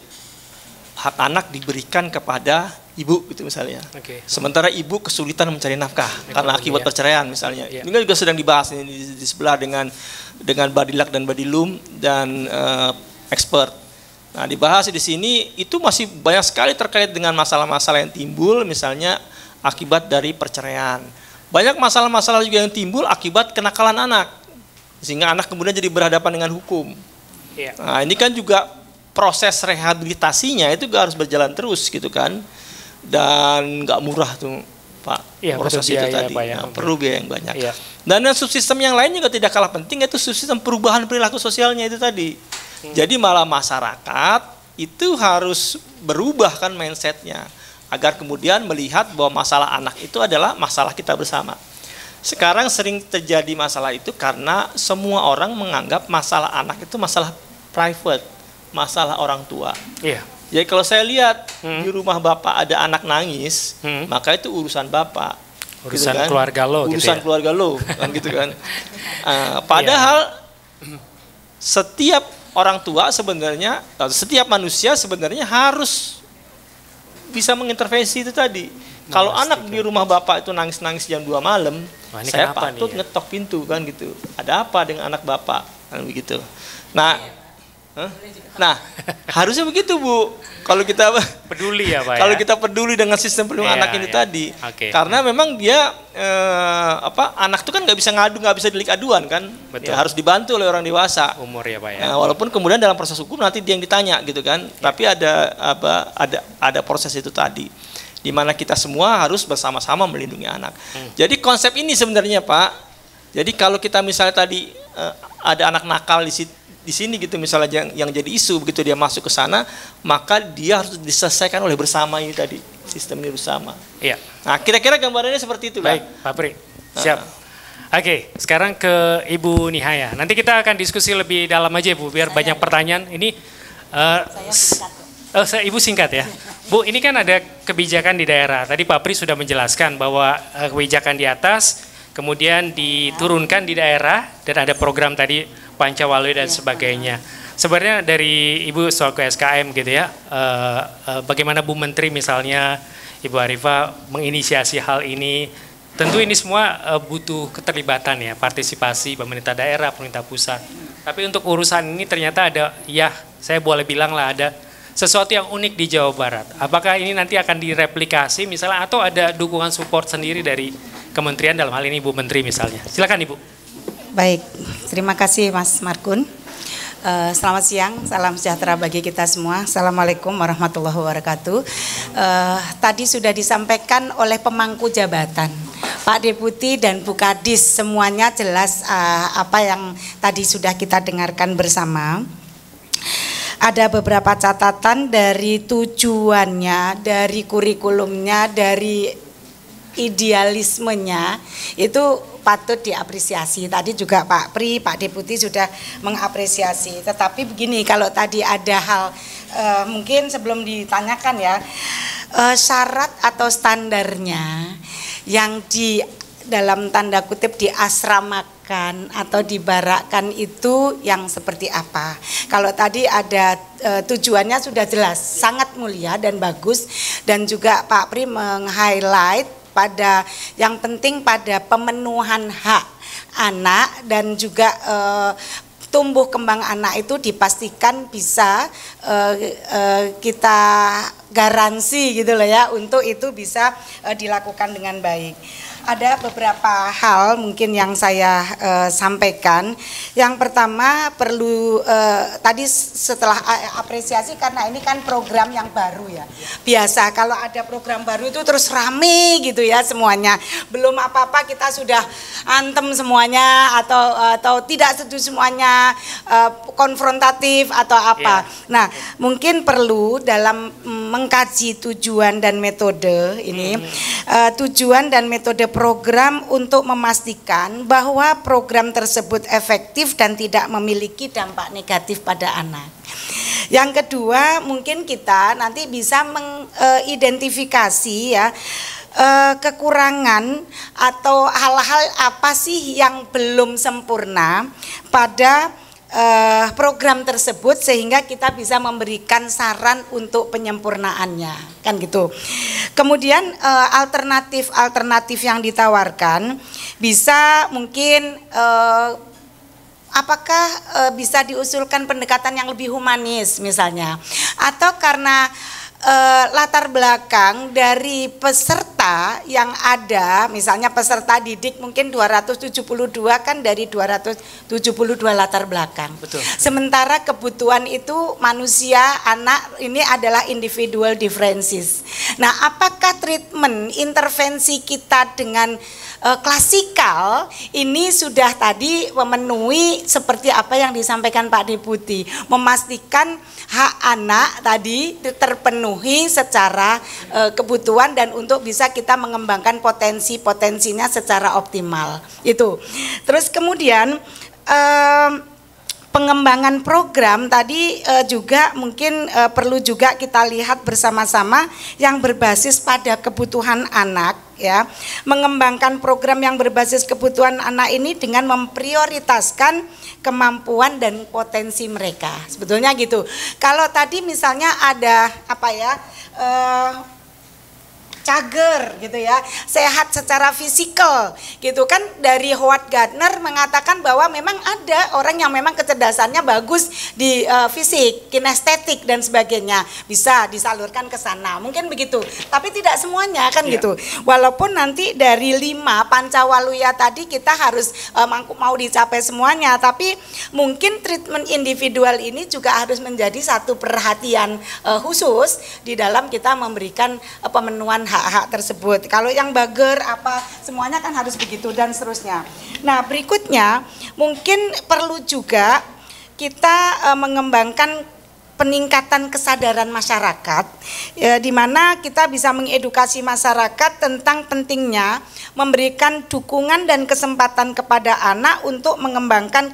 hak anak diberikan kepada ibu gitu misalnya. Okay. Sementara ibu kesulitan mencari nafkah karena akibat perceraian misalnya. Ini juga sedang dibahas ini di sebelah dengan Badilak dan Badilum dan expert. Nah, dibahas di sini itu masih banyak sekali terkait dengan masalah-masalah yang timbul misalnya akibat dari perceraian. Banyak masalah-masalah juga yang timbul akibat kenakalan anak. Sehingga anak kemudian jadi berhadapan dengan hukum. Nah, ini kan juga proses rehabilitasinya itu harus berjalan terus gitu kan. Dan nggak murah tuh Pak, proses itu tadi. Pak, ya. Perlu biaya yang banyak. Dan subsistem yang lain juga tidak kalah penting, yaitu subsistem perubahan perilaku sosialnya itu tadi. Jadi malah masyarakat itu harus berubah kan mindsetnya, agar kemudian melihat bahwa masalah anak itu adalah masalah kita bersama. Sekarang sering terjadi masalah itu karena semua orang menganggap masalah anak itu masalah private, masalah orang tua. Jadi kalau saya lihat di rumah bapak ada anak nangis, maka itu urusan bapak, urusan gitu kan? Keluarga lo, urusan gitu ya? Keluarga lo, kan gitu kan. Padahal setiap orang tua sebenarnya, setiap manusia sebenarnya harus bisa mengintervensi itu tadi. Kalau anak di rumah bapak itu nangis-nangis jam 2 malam, saya patut ngetok pintu kan gitu. Ada apa dengan anak bapak? Kan begitu. Nah, harusnya begitu Bu. Kalau kita peduli ya Pak. Kalau kita peduli dengan sistem perlindungan anak ini tadi, karena memang dia anak itu kan nggak bisa ngadu, nggak bisa delik aduan kan, ya, harus dibantu oleh orang dewasa. Umur ya Pak ya. Walaupun kemudian dalam proses hukum nanti dia yang ditanya gitu kan, tapi ada proses itu tadi, di mana kita semua harus bersama-sama melindungi anak. Jadi konsep ini sebenarnya Pak. Jadi kalau kita misalnya tadi ada anak nakal di sini gitu misalnya yang jadi isu, begitu dia masuk ke sana maka dia harus diselesaikan oleh bersama ini tadi, sistem ini bersama. Nah kira-kira gambarannya seperti itu. Baik Pak Pri, siap. Oke, sekarang ke Ibu Nihaya. Nanti kita akan diskusi lebih dalam aja Bu, biar banyak pertanyaan. Ini Ibu singkat ya. Bu, ini kan ada kebijakan di daerah. Tadi Pak Pri sudah menjelaskan bahwa kebijakan di atas kemudian diturunkan di daerah dan ada program tadi Pancawali dan sebagainya. Sebenarnya dari Ibu selaku SKM gitu ya, bagaimana Bu Menteri misalnya, Ibu Arifah menginisiasi hal ini. Tentu ini semua butuh keterlibatan ya, partisipasi pemerintah daerah, pemerintah pusat. Tapi untuk urusan ini ternyata ada, ya saya boleh bilang lah ada sesuatu yang unik di Jawa Barat. Apakah ini nanti akan direplikasi misalnya, atau ada dukungan support sendiri dari kementerian, dalam hal ini Bu Menteri misalnya. Silakan Ibu. Baik, terima kasih Mas Markun. Selamat siang, salam sejahtera bagi kita semua. Assalamualaikum warahmatullahi wabarakatuh. Tadi sudah disampaikan oleh pemangku jabatan, Pak Deputi dan Bu Kadis, semuanya jelas apa yang tadi sudah kita dengarkan bersama. Ada beberapa catatan dari tujuannya, dari kurikulumnya, dari idealismenya, itu patut diapresiasi. Tadi juga Pak Pri, Pak Deputi sudah mengapresiasi. Tetapi begini, kalau tadi ada hal mungkin sebelum ditanyakan ya, syarat atau standarnya yang di dalam tanda kutip diasramakan atau dibarakkan itu yang seperti apa. Kalau tadi ada tujuannya sudah jelas, sangat mulia dan bagus, dan juga Pak Pri meng-highlight pada yang penting pada pemenuhan hak anak dan juga tumbuh kembang anak itu dipastikan bisa kita garansi gitu loh ya, untuk itu bisa dilakukan dengan baik. Ada beberapa hal mungkin yang saya sampaikan. Yang pertama perlu tadi setelah apresiasi, karena ini kan program yang baru ya. Biasa kalau ada program baru itu terus rame gitu ya semuanya. Belum apa-apa kita sudah antem semuanya, atau tidak setuju semuanya, konfrontatif atau apa. Nah, mungkin perlu dalam mengkaji tujuan dan metode ini, tujuan dan metode program untuk memastikan bahwa program tersebut efektif dan tidak memiliki dampak negatif pada anak. Yang kedua, mungkin kita nanti bisa mengidentifikasi ya kekurangan atau hal-hal apa sih yang belum sempurna pada program tersebut, sehingga kita bisa memberikan saran untuk penyempurnaannya, kan gitu. Kemudian alternatif yang ditawarkan bisa mungkin apakah bisa diusulkan pendekatan yang lebih humanis misalnya, atau karena latar belakang dari peserta yang ada, misalnya peserta didik mungkin 272 kan dari 272 latar belakang. Betul. Sementara kebutuhan itu manusia, anak ini adalah individual differences. Nah, apakah treatment intervensi kita dengan klasikal ini sudah tadi memenuhi seperti apa yang disampaikan Pak Deputi, memastikan hak anak tadi terpenuhi secara kebutuhan dan untuk bisa kita mengembangkan potensinya secara optimal. Itu. Terus kemudian pengembangan program tadi juga mungkin perlu juga kita lihat bersama-sama yang berbasis pada kebutuhan anak ya. Mengembangkan program yang berbasis kebutuhan anak ini dengan memprioritaskan kemampuan dan potensi mereka. Sebetulnya gitu. Kalau tadi misalnya ada apa ya, cager gitu ya, sehat secara fisikal gitu kan, dari Howard Gardner mengatakan bahwa memang ada orang yang memang kecerdasannya bagus di fisik, kinestetik dan sebagainya, bisa disalurkan ke sana, mungkin begitu, tapi tidak semuanya kan gitu. Walaupun nanti dari 5 pancawaluya tadi kita harus mau dicapai semuanya, tapi mungkin treatment individual ini juga harus menjadi satu perhatian khusus di dalam kita memberikan pemenuhan hak-hak tersebut. Kalau yang bager apa semuanya kan harus begitu dan seterusnya. Nah, berikutnya mungkin perlu juga kita mengembangkan peningkatan kesadaran masyarakat, di mana kita bisa mengedukasi masyarakat tentang pentingnya memberikan dukungan dan kesempatan kepada anak untuk mengembangkan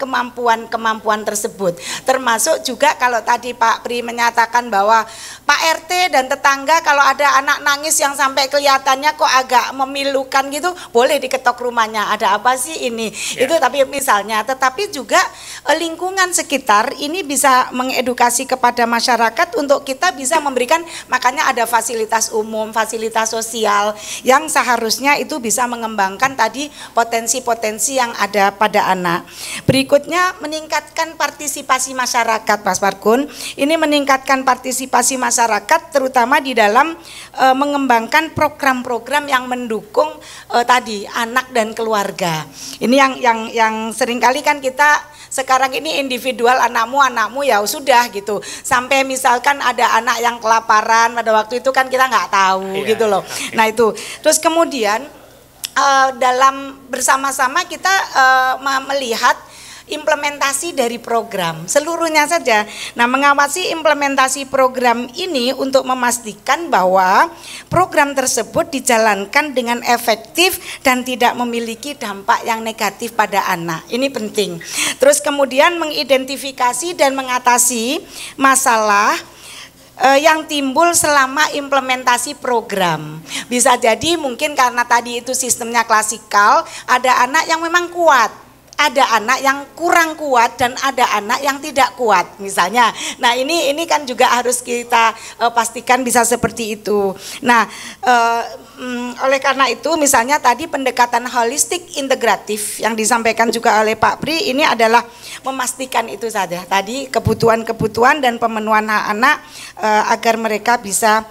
kemampuan tersebut. Termasuk juga kalau tadi Pak Pri menyatakan bahwa Pak RT dan tetangga kalau ada anak nangis yang sampai kelihatannya kok agak memilukan gitu, boleh diketok rumahnya, ada apa sih ini? Itu tapi misalnya, tetapi juga lingkungan sekitar ini bisa mengedukasi kepada masyarakat untuk kita bisa memberikan, makanya ada fasilitas umum, fasilitas sosial yang seharusnya itu bisa mengembangkan tadi potensi-potensi yang ada pada anak. Berikutnya meningkatkan partisipasi masyarakat, Mas Farkun. Ini meningkatkan partisipasi masyarakat terutama di dalam mengembangkan program-program yang mendukung tadi anak dan keluarga. Ini yang seringkali kan kita sekarang ini individual, anakmu ya sudah gitu. Sampai misalkan ada anak yang kelaparan pada waktu itu kan kita nggak tahu gitu loh. Nah itu. Terus kemudian dalam bersama-sama kita melihat implementasi dari program seluruhnya saja. Nah, mengawasi implementasi program ini untuk memastikan bahwa program tersebut dijalankan dengan efektif dan tidak memiliki dampak yang negatif pada anak. Ini penting. Terus kemudian mengidentifikasi dan mengatasi masalah yang timbul selama implementasi program. Bisa jadi mungkin karena tadi itu sistemnya klasikal, ada anak yang memang kuat ada anak yang kurang kuat dan ada anak yang tidak kuat misalnya. Nah ini kan juga harus kita pastikan bisa seperti itu. Nah oleh karena itu misalnya tadi pendekatan holistik integratif yang disampaikan juga oleh Pak Pri ini adalah memastikan itu saja tadi kebutuhan-kebutuhan dan pemenuhan hak anak agar mereka bisa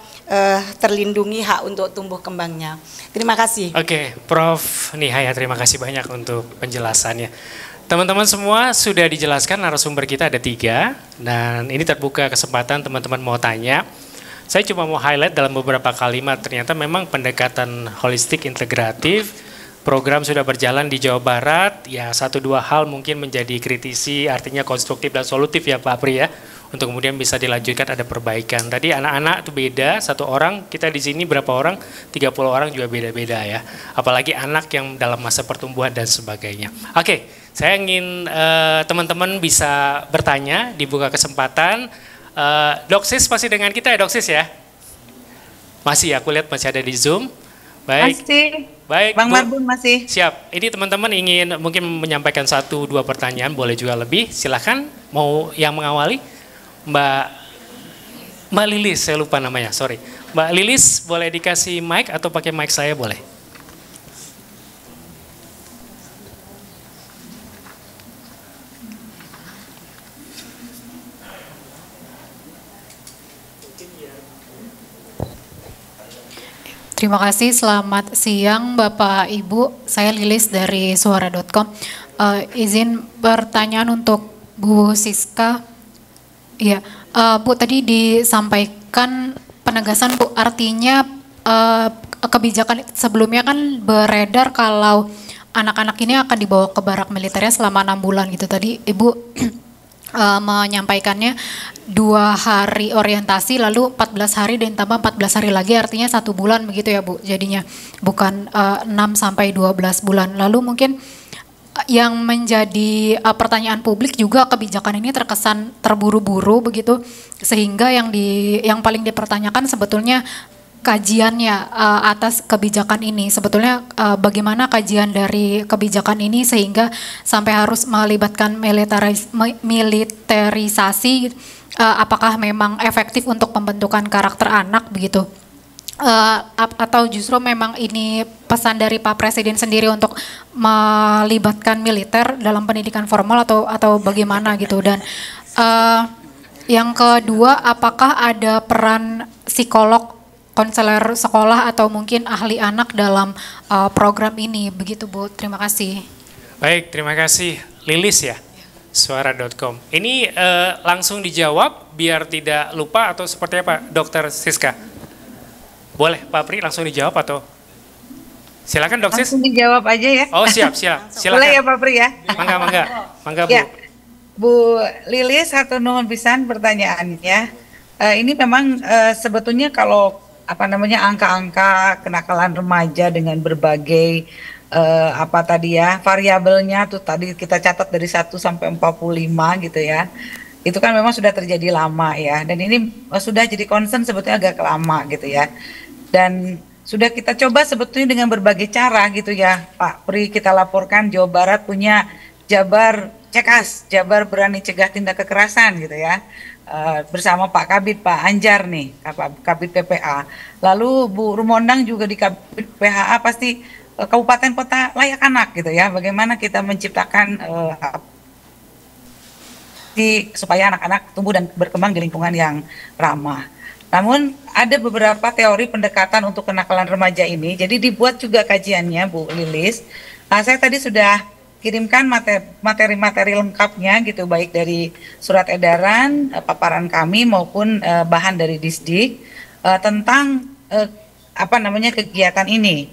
terlindungi hak untuk tumbuh kembangnya. Terima kasih. Oke, Prof. Nihaya, terima kasih banyak untuk penjelasannya. Teman-teman semua sudah dijelaskan, narasumber kita ada 3 dan ini terbuka kesempatan teman-teman mau tanya. Saya cuma mau highlight dalam beberapa kalimat, ternyata memang pendekatan holistik integratif, program sudah berjalan di Jawa Barat, ya 1-2 hal mungkin menjadi kritisi, artinya konstruktif dan solutif ya Pak Pri ya. Untuk kemudian bisa dilanjutkan ada perbaikan. Tadi anak-anak itu beda, 1 orang, kita di sini berapa orang, 30 orang juga beda-beda ya. Apalagi anak yang dalam masa pertumbuhan dan sebagainya. Oke, saya ingin teman-teman bisa bertanya, dibuka kesempatan. Doksis masih dengan kita ya Doksis ya? Masih, aku lihat masih ada di Zoom. Baik. Masih. Baik, Bang Marbun masih. Siap. Ini teman-teman ingin mungkin menyampaikan 1-2 pertanyaan, boleh juga lebih. Silakan. Mau yang mengawali? Mbak Lilis, saya lupa namanya, sorry. Mbak Lilis, boleh dikasih mic atau pakai mic saya boleh? Terima kasih, selamat siang Bapak Ibu, saya Lilis dari suara.com. Izin pertanyaan untuk Bu Siska. Iya, Bu tadi disampaikan penegasan Bu, artinya kebijakan sebelumnya kan beredar kalau anak-anak ini akan dibawa ke barak militernya selama 6 bulan gitu. Tadi Ibu menyampaikannya 2 hari orientasi lalu 14 hari dan tambah 14 hari lagi artinya 1 bulan begitu ya Bu jadinya, bukan 6 sampai 12 bulan. Lalu mungkin yang menjadi pertanyaan publik juga kebijakan ini terkesan terburu-buru begitu sehingga yang paling dipertanyakan sebetulnya kajiannya atas kebijakan ini. Sebetulnya bagaimana kajian dari kebijakan ini sehingga sampai harus melibatkan militerisasi, apakah memang efektif untuk pembentukan karakter anak begitu? Atau justru memang ini pesan dari Pak Presiden sendiri untuk melibatkan militer dalam pendidikan formal atau bagaimana gitu. Dan yang kedua, apakah ada peran psikolog, konselor sekolah atau mungkin ahli anak dalam program ini begitu Bu? Terima kasih. Baik, terima kasih Lilis ya, suara.com. Ini langsung dijawab biar tidak lupa atau seperti apa Dokter Siska? Boleh Pak Pri langsung dijawab atau silakan Dok Sis. Langsung dijawab aja ya. Oh siap. Silakan. Boleh ya Pak Pri ya. Mangga Bu. Ya, Bu Lilis satu nuhun pisan pertanyaannya. Ini memang sebetulnya kalau angka-angka kenakalan remaja dengan berbagai variabelnya tuh tadi kita catat dari 1 sampai 45 gitu ya. Itu kan memang sudah terjadi lama ya, dan ini sudah jadi concern sebetulnya agak lama gitu ya. Dan sudah kita coba sebetulnya dengan berbagai cara gitu ya Pak Pri, kita laporkan Jawa Barat punya Jabar Cekas, Jabar Berani Cegah Tindak Kekerasan gitu ya, bersama Pak Kabid, Pak Anjar nih, Kabid PPA. Lalu Bu Rumondang juga di Kabid PHA pasti kabupaten kota layak anak gitu ya, bagaimana kita menciptakan supaya anak-anak tumbuh dan berkembang di lingkungan yang ramah. Namun ada beberapa teori pendekatan untuk kenakalan remaja ini, jadi dibuat juga kajiannya Bu Lilis. Saya tadi sudah kirimkan materi-materi lengkapnya gitu, baik dari surat edaran, paparan kami maupun bahan dari Disdik tentang kegiatan ini.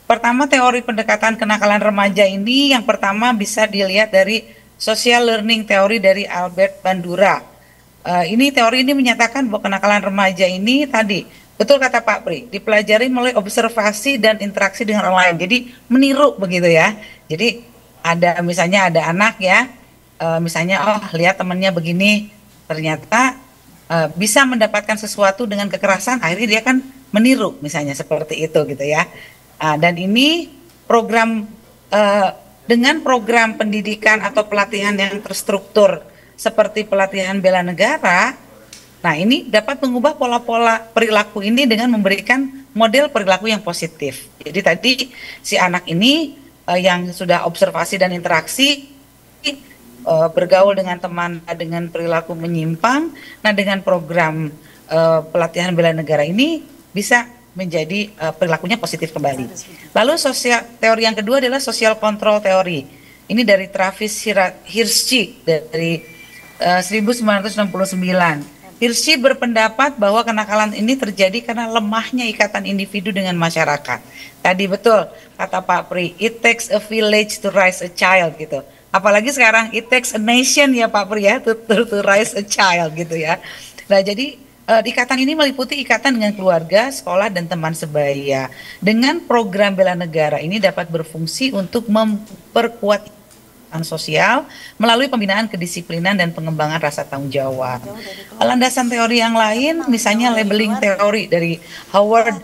Pertama, teori pendekatan kenakalan remaja ini yang pertama bisa dilihat dari Social Learning Theory dari Albert Bandura. Ini teori ini menyatakan bahwa kenakalan remaja ini tadi, betul kata Pak Pri, dipelajari melalui observasi dan interaksi dengan orang lain. Jadi meniru begitu ya. Jadi misalnya ada anak ya, misalnya lihat temannya begini, ternyata bisa mendapatkan sesuatu dengan kekerasan, akhirnya dia kan meniru misalnya seperti itu gitu ya. Dan ini program dengan program pendidikan atau pelatihan yang terstruktur seperti pelatihan bela negara, nah ini dapat mengubah pola-pola perilaku ini dengan memberikan model perilaku yang positif. Jadi tadi si anak ini yang sudah observasi dan interaksi bergaul dengan teman dengan perilaku menyimpang, nah dengan program pelatihan bela negara ini bisa menjadi perilakunya positif kembali. Lalu teori yang kedua adalah social control teori. Ini dari Travis Hirschi dari 1969. Hirschi berpendapat bahwa kenakalan ini terjadi karena lemahnya ikatan individu dengan masyarakat. Tadi betul kata Pak Pri, it takes a village to raise a child gitu. Apalagi sekarang it takes a nation ya Pak Pri ya to raise a child gitu ya. Nah jadi ikatan ini meliputi ikatan dengan keluarga, sekolah, dan teman sebaya. Dengan program bela negara ini dapat berfungsi untuk memperkuat ikatan sosial melalui pembinaan kedisiplinan dan pengembangan rasa tanggung jawab. Landasan teori yang lain, misalnya labeling teori dari Howard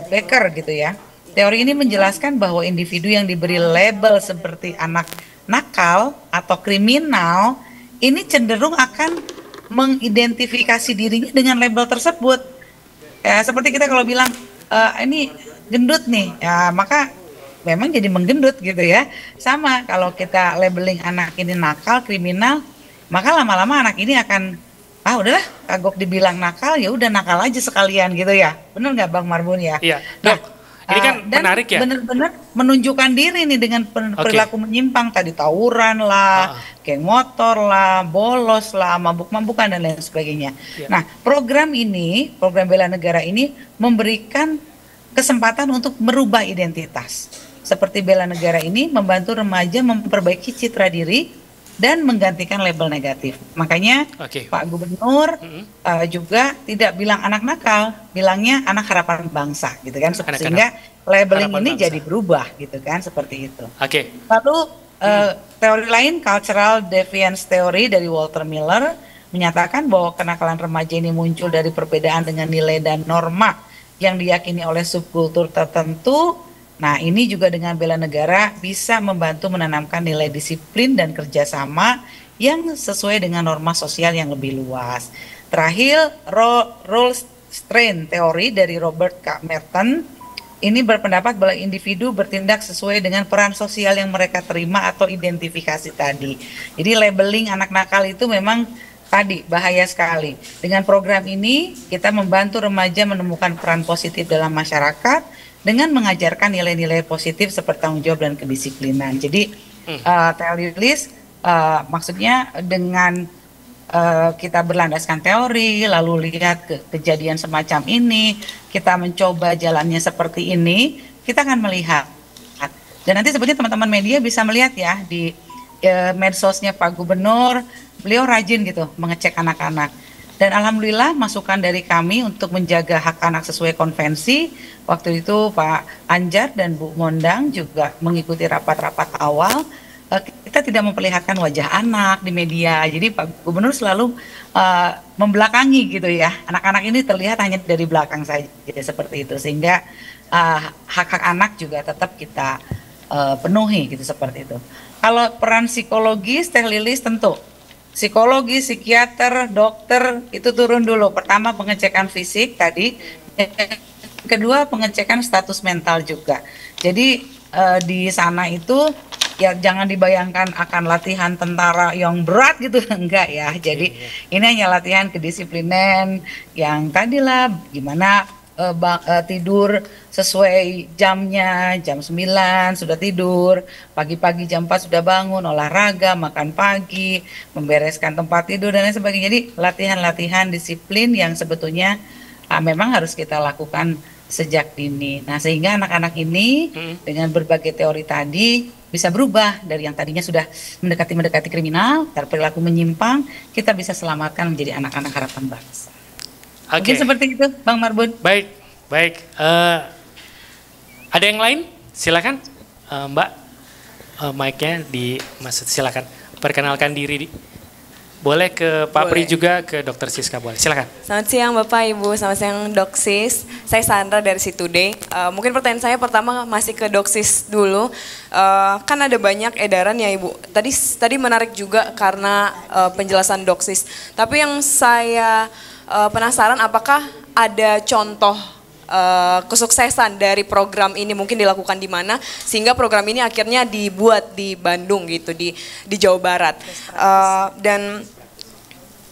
Becker gitu ya. Teori ini menjelaskan bahwa individu yang diberi label seperti anak nakal atau kriminal ini cenderung akan mengidentifikasi dirinya dengan label tersebut. Ya, seperti kita kalau bilang ini gendut nih, ya maka memang jadi menggendut gitu ya. Sama kalau kita labeling anak ini nakal, kriminal, maka lama-lama anak ini akan udahlah kagok dibilang nakal, ya udah nakal aja sekalian gitu ya. Benar nggak Bang Marbun ya? Iya. Nah, ini kan menarik ya. Benar-benar menunjukkan diri nih dengan perilaku menyimpang tadi, tawuran lah, geng motor lah, bolos lah, mabuk-mabukan dan lain sebagainya. Yeah. Nah, program bela negara ini memberikan kesempatan untuk merubah identitas. Seperti bela negara ini membantu remaja memperbaiki citra diri dan menggantikan label negatif. Makanya Pak Gubernur juga tidak bilang anak nakal, bilangnya anak harapan bangsa gitu kan, sehingga labeling ini jadi berubah gitu kan, seperti itu. Lalu teori lain, cultural deviance theory dari Walter Miller menyatakan bahwa kenakalan remaja ini muncul dari perbedaan dengan nilai dan norma yang diyakini oleh subkultur tertentu. Nah, ini juga dengan bela negara bisa membantu menanamkan nilai disiplin dan kerjasama yang sesuai dengan norma sosial yang lebih luas. Terakhir, role strain teori dari Robert K. Merton ini berpendapat bahwa individu bertindak sesuai dengan peran sosial yang mereka terima atau identifikasi tadi. Jadi labeling anak nakal itu memang tadi bahaya sekali. Dengan program ini kita membantu remaja menemukan peran positif dalam masyarakat dengan mengajarkan nilai-nilai positif seperti tanggung jawab dan kedisiplinan. Jadi teori list maksudnya dengan kita berlandaskan teori, lalu lihat kejadian semacam ini, kita mencoba jalannya seperti ini, kita akan melihat. Dan nanti sebetulnya teman-teman media bisa melihat ya di medsosnya Pak Gubernur, beliau rajin gitu mengecek anak-anak. Dan alhamdulillah masukan dari kami untuk menjaga hak anak sesuai konvensi, waktu itu Pak Anjar dan Bu Mondang juga mengikuti rapat-rapat awal, kita tidak memperlihatkan wajah anak di media, jadi Pak Gubernur selalu membelakangi gitu ya, anak-anak ini terlihat hanya dari belakang saja, seperti itu, sehingga hak-hak anak juga tetap kita penuhi gitu, seperti itu. Kalau peran psikologis, Teh Lilis tentu. Psikologi, psikiater, dokter itu turun dulu. Pertama pengecekan fisik tadi, kedua pengecekan status mental juga. Jadi di sana itu ya jangan dibayangkan akan latihan tentara yang berat gitu, enggak ya. Jadi ini hanya latihan kedisiplinan yang tadilah gimana tidur sesuai jamnya, jam 9 sudah tidur, pagi-pagi jam 4 sudah bangun, olahraga, makan pagi, membereskan tempat tidur dan lain sebagainya. Jadi latihan-latihan disiplin yang sebetulnya memang harus kita lakukan sejak dini. Nah, sehingga anak-anak ini dengan berbagai teori tadi bisa berubah dari yang tadinya sudah mendekati kriminal, perilaku menyimpang, kita bisa selamatkan menjadi anak-anak harapan bangsa. Mungkin seperti itu, Bang Marbun. Baik. Ada yang lain? Silakan, Mbak. Mic-nya silakan. Perkenalkan diri. Boleh ke Pak Pri juga, ke Dr. Siska boleh. Silakan. Selamat siang Bapak Ibu, selamat siang Dok Sis. Saya Sandra dari Situday. Mungkin pertanyaan saya pertama masih ke Doksis dulu. Kan ada banyak edaran ya Ibu. Tadi menarik juga karena penjelasan Doksis. Tapi yang saya penasaran apakah ada contoh kesuksesan dari program ini mungkin dilakukan di mana sehingga program ini akhirnya dibuat di Bandung gitu di Jawa Barat.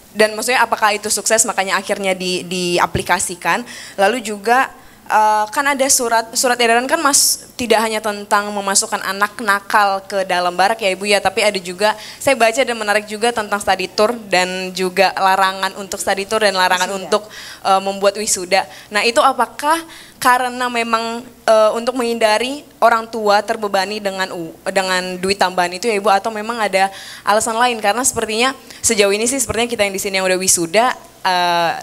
Dan maksudnya apakah itu sukses makanya akhirnya diaplikasikan. Lalu juga kan ada surat edaran kan tidak hanya tentang memasukkan anak nakal ke dalam barak ya Ibu ya, tapi ada juga saya baca dan menarik juga tentang study tour dan juga larangan untuk study tour dan larangan untuk membuat wisuda. Nah itu apakah karena memang untuk menghindari orang tua terbebani dengan duit tambahan itu ya Ibu, atau memang ada alasan lain? Karena sepertinya sejauh ini sih sepertinya kita yang di sini yang udah wisuda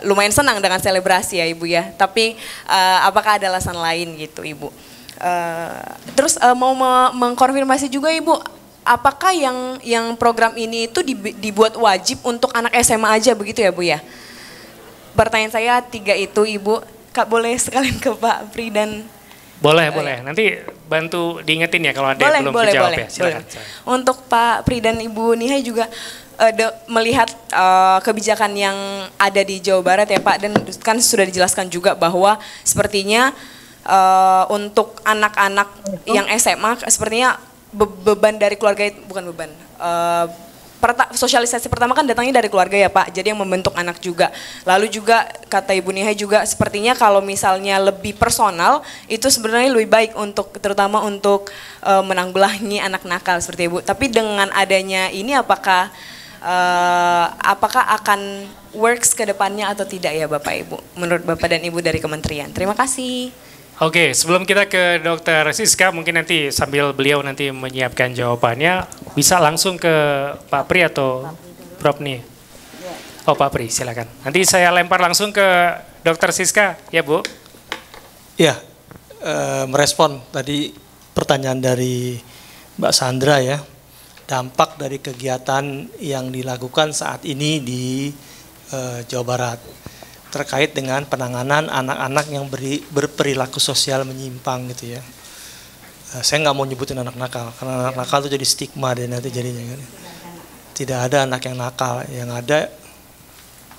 lumayan senang dengan selebrasi ya Ibu ya. Tapi apakah ada alasan lain gitu Ibu? Terus mau mengkonfirmasi juga Ibu, apakah yang program ini itu dibuat wajib untuk anak SMA aja begitu ya Bu ya? Pertanyaan saya 3 itu Ibu. Kak boleh sekalian ke Pak Pri dan boleh. Nanti bantu diingetin ya kalau ada yang belum terjawab ya. Silakan. Untuk Pak Pri dan Ibu Nihai juga melihat kebijakan yang ada di Jawa Barat ya Pak, dan kan sudah dijelaskan juga bahwa sepertinya untuk anak-anak yang SMA sepertinya beban dari keluarga itu bukan beban. Sosialisasi pertama kan datangnya dari keluarga ya Pak, jadi yang membentuk anak juga. Lalu juga kata Ibu Nihai juga sepertinya kalau misalnya lebih personal itu sebenarnya lebih baik untuk terutama untuk menanggulangi anak nakal seperti Ibu. Tapi dengan adanya ini apakah akan works ke depannya atau tidak ya Bapak Ibu, menurut Bapak dan Ibu dari kementerian? Terima kasih. Oke, sebelum kita ke Dr. Siska, mungkin nanti sambil beliau nanti menyiapkan jawabannya, bisa langsung ke Pak Pri atau Prof. Nih. Oh Pak Pri, silakan. Nanti saya lempar langsung ke Dr. Siska, ya Bu. Ya, merespon tadi pertanyaan dari Mbak Sandra ya, dampak dari kegiatan yang dilakukan saat ini di Jawa Barat terkait dengan penanganan anak-anak yang berperilaku sosial menyimpang gitu ya. Saya nggak mau nyebutin anak nakal, karena anak nakal itu jadi stigma dan nanti jadinya kan. Tidak ada anak yang nakal, yang ada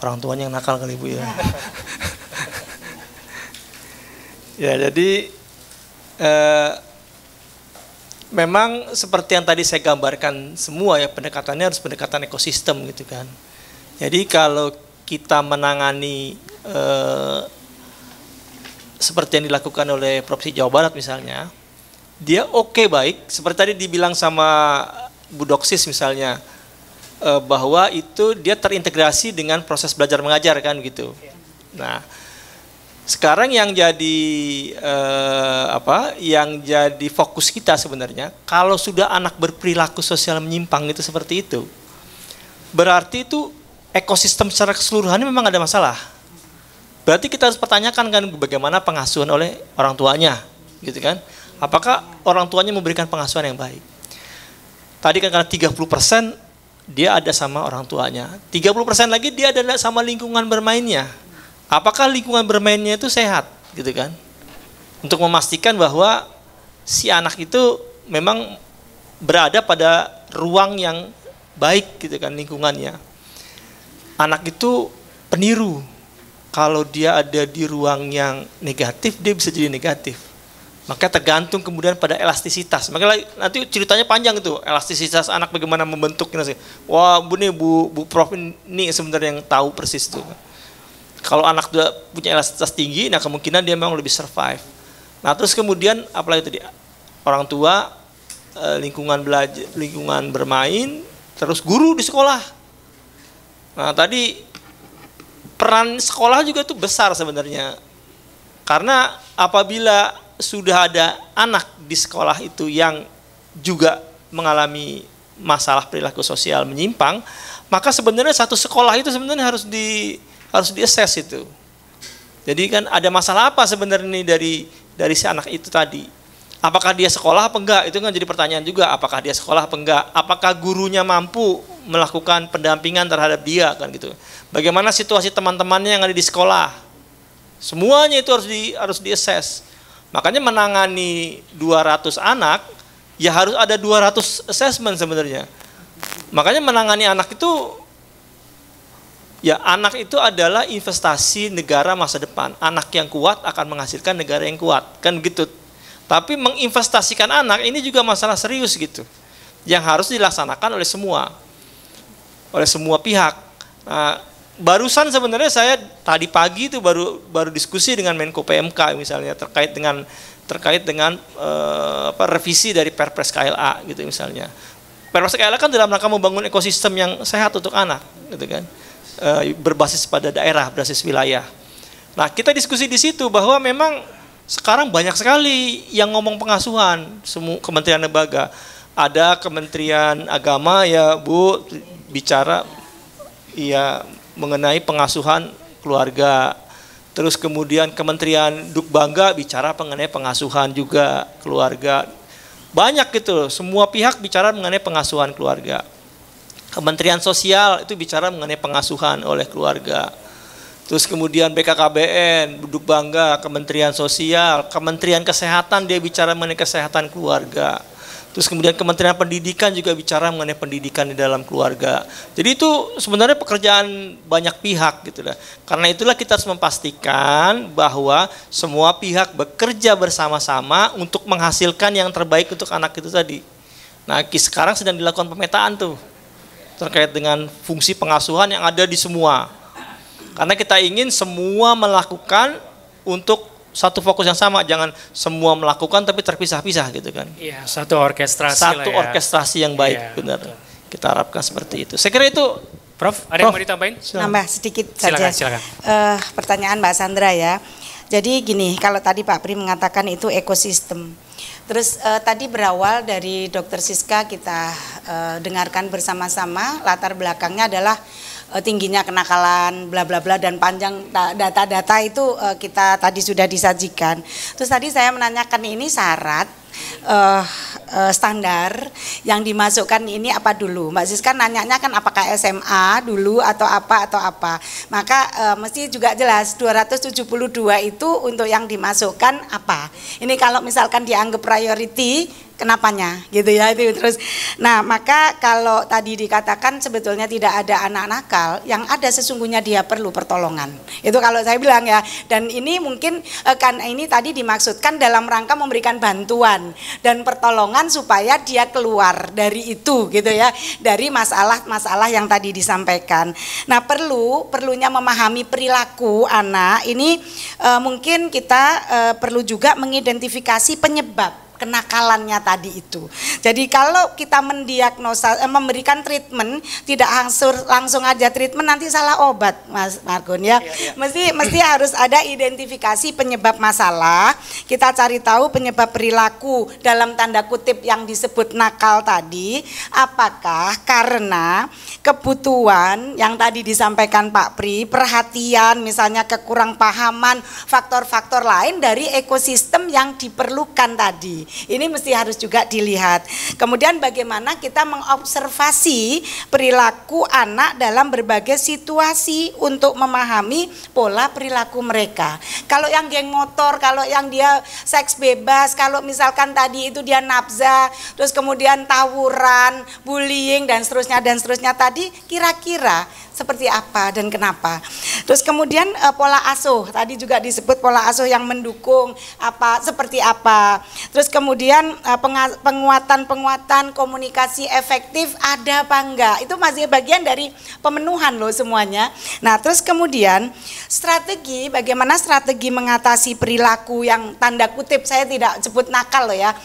orang tuanya yang nakal kali Bu ya. Ya jadi memang seperti yang tadi saya gambarkan semua ya, pendekatannya harus pendekatan ekosistem gitu kan. Jadi kalau kita menangani seperti yang dilakukan oleh Provinsi Jawa Barat misalnya, dia oke baik, seperti tadi dibilang sama Bu Doksis misalnya, bahwa itu dia terintegrasi dengan proses belajar mengajar kan gitu. Nah, sekarang yang jadi yang jadi fokus kita sebenarnya, kalau sudah anak berperilaku sosial menyimpang itu seperti itu, berarti itu ekosistem secara keseluruhan memang ada masalah. Berarti kita harus pertanyakan kan bagaimana pengasuhan oleh orang tuanya, gitu kan? Apakah orang tuanya memberikan pengasuhan yang baik? Tadi kan karena 30% dia ada sama orang tuanya, 30% lagi dia ada sama lingkungan bermainnya. Apakah lingkungan bermainnya itu sehat, gitu kan? Untuk memastikan bahwa si anak itu memang berada pada ruang yang baik, gitu kan, lingkungannya. Anak itu peniru. Kalau dia ada di ruang yang negatif, dia bisa jadi negatif. Maka tergantung kemudian pada elastisitas. Maka nanti ceritanya panjang itu, elastisitas anak bagaimana membentuknya. Wah, Bu Prof ini sebenarnya yang tahu persis itu. Kalau anak sudah punya elastisitas tinggi, nah kemungkinan dia memang lebih survive. Nah terus kemudian apalagi tadi, orang tua, lingkungan belajar, lingkungan bermain, terus guru di sekolah. Nah tadi peran sekolah juga itu besar sebenarnya, karena apabila sudah ada anak di sekolah itu yang juga mengalami masalah perilaku sosial menyimpang, maka sebenarnya satu sekolah itu sebenarnya harus di-assess itu. Jadi kan ada masalah apa sebenarnya ini dari si anak itu tadi? Apakah dia sekolah apa enggak? Itu kan jadi pertanyaan juga. Apakah dia sekolah apa enggak? Apakah gurunya mampu melakukan pendampingan terhadap dia kan gitu? Bagaimana situasi teman-temannya yang ada di sekolah? Semuanya itu harus di-assess. Makanya menangani 200 anak, ya harus ada 200 assessment sebenarnya. Makanya menangani anak itu, ya anak itu adalah investasi negara masa depan. Anak yang kuat akan menghasilkan negara yang kuat, kan gitu. Tapi menginvestasikan anak ini juga masalah serius gitu, yang harus dilaksanakan oleh semua pihak. Nah, barusan sebenarnya saya tadi pagi itu baru diskusi dengan Menko PMK misalnya terkait dengan revisi dari Perpres KLA gitu misalnya. Perpres KLA kan dalam rangka membangun ekosistem yang sehat untuk anak gitu kan. Berbasis pada daerah, berbasis wilayah. Nah, kita diskusi di situ bahwa memang sekarang banyak sekali yang ngomong pengasuhan, semua kementerian lembaga. Ada Kementerian Agama ya Bu bicara ya mengenai pengasuhan keluarga. Terus kemudian Kementerian Dukbangga bicara mengenai pengasuhan juga keluarga. Banyak gitu, semua pihak bicara mengenai pengasuhan keluarga. Kementerian Sosial itu bicara mengenai pengasuhan oleh keluarga. Terus kemudian BKKBN, Dukbangga, Kementerian Sosial, Kementerian Kesehatan dia bicara mengenai kesehatan keluarga. Terus kemudian Kementerian Pendidikan juga bicara mengenai pendidikan di dalam keluarga. Jadi itu sebenarnya pekerjaan banyak pihak gitu lah. Karena itulah kita harus memastikan bahwa semua pihak bekerja bersama-sama untuk menghasilkan yang terbaik untuk anak itu tadi. Nah, sekarang sedang dilakukan pemetaan tuh terkait dengan fungsi pengasuhan yang ada di semua. Karena kita ingin semua melakukan untuk satu fokus yang sama, jangan semua melakukan tapi terpisah-pisah gitu kan. Iya, satu orkestrasi Satu lah ya. orkestrasi yang baik, Iya, benar. betul. Kita harapkan seperti itu. Saya kira itu, Prof, ada yang mau ditambahin? Nambah sedikit Silakan, saja. silakan. Pertanyaan Mbak Sandra ya. Jadi gini, kalau tadi Pak Pri mengatakan itu ekosistem. Terus tadi berawal dari Dr. Siska kita dengarkan bersama-sama, latar belakangnya adalah tingginya kenakalan bla bla bla dan panjang data-data itu kita tadi sudah disajikan. Terus tadi saya menanyakan ini syarat standar yang dimasukkan ini apa dulu? Mbak Siska nanyanya kan apakah SMA dulu atau apa. Maka mesti juga jelas 272 itu untuk yang dimasukkan apa. Ini kalau misalkan dianggap priority kenapanya gitu ya itu terus. Nah, maka kalau tadi dikatakan sebetulnya tidak ada anak nakal, yang ada sesungguhnya dia perlu pertolongan. Itu kalau saya bilang ya. Dan ini mungkin kan ini tadi dimaksudkan dalam rangka memberikan bantuan dan pertolongan supaya dia keluar dari itu gitu ya, dari masalah-masalah yang tadi disampaikan. Nah, perlunya memahami perilaku anak ini mungkin kita perlu juga mengidentifikasi penyebab kenakalannya tadi itu. Jadi kalau kita mendiagnosa, memberikan treatment, tidak langsung aja treatment nanti salah obat, Mas Margun ya. Mesti harus ada identifikasi penyebab masalah. Kita cari tahu penyebab perilaku dalam tanda kutip yang disebut nakal tadi. Apakah karena kebutuhan yang tadi disampaikan Pak Pri, perhatian, misalnya kekurang pahaman, faktor-faktor lain dari ekosistem yang diperlukan tadi. Ini mesti harus juga dilihat. Kemudian bagaimana kita mengobservasi perilaku anak dalam berbagai situasi untuk memahami pola perilaku mereka. Kalau yang geng motor, kalau yang dia seks bebas, kalau misalkan tadi itu dia nafsa, terus kemudian tawuran, bullying dan seterusnya tadi kira-kira seperti apa dan kenapa. Terus kemudian pola asuh, tadi juga disebut pola asuh yang mendukung apa seperti apa. Terus kemudian penguatan komunikasi efektif ada apa enggak, itu masih bagian dari pemenuhan loh semuanya. Nah terus kemudian strategi, bagaimana strategi mengatasi perilaku yang tanda kutip, saya tidak sebut nakal loh ya,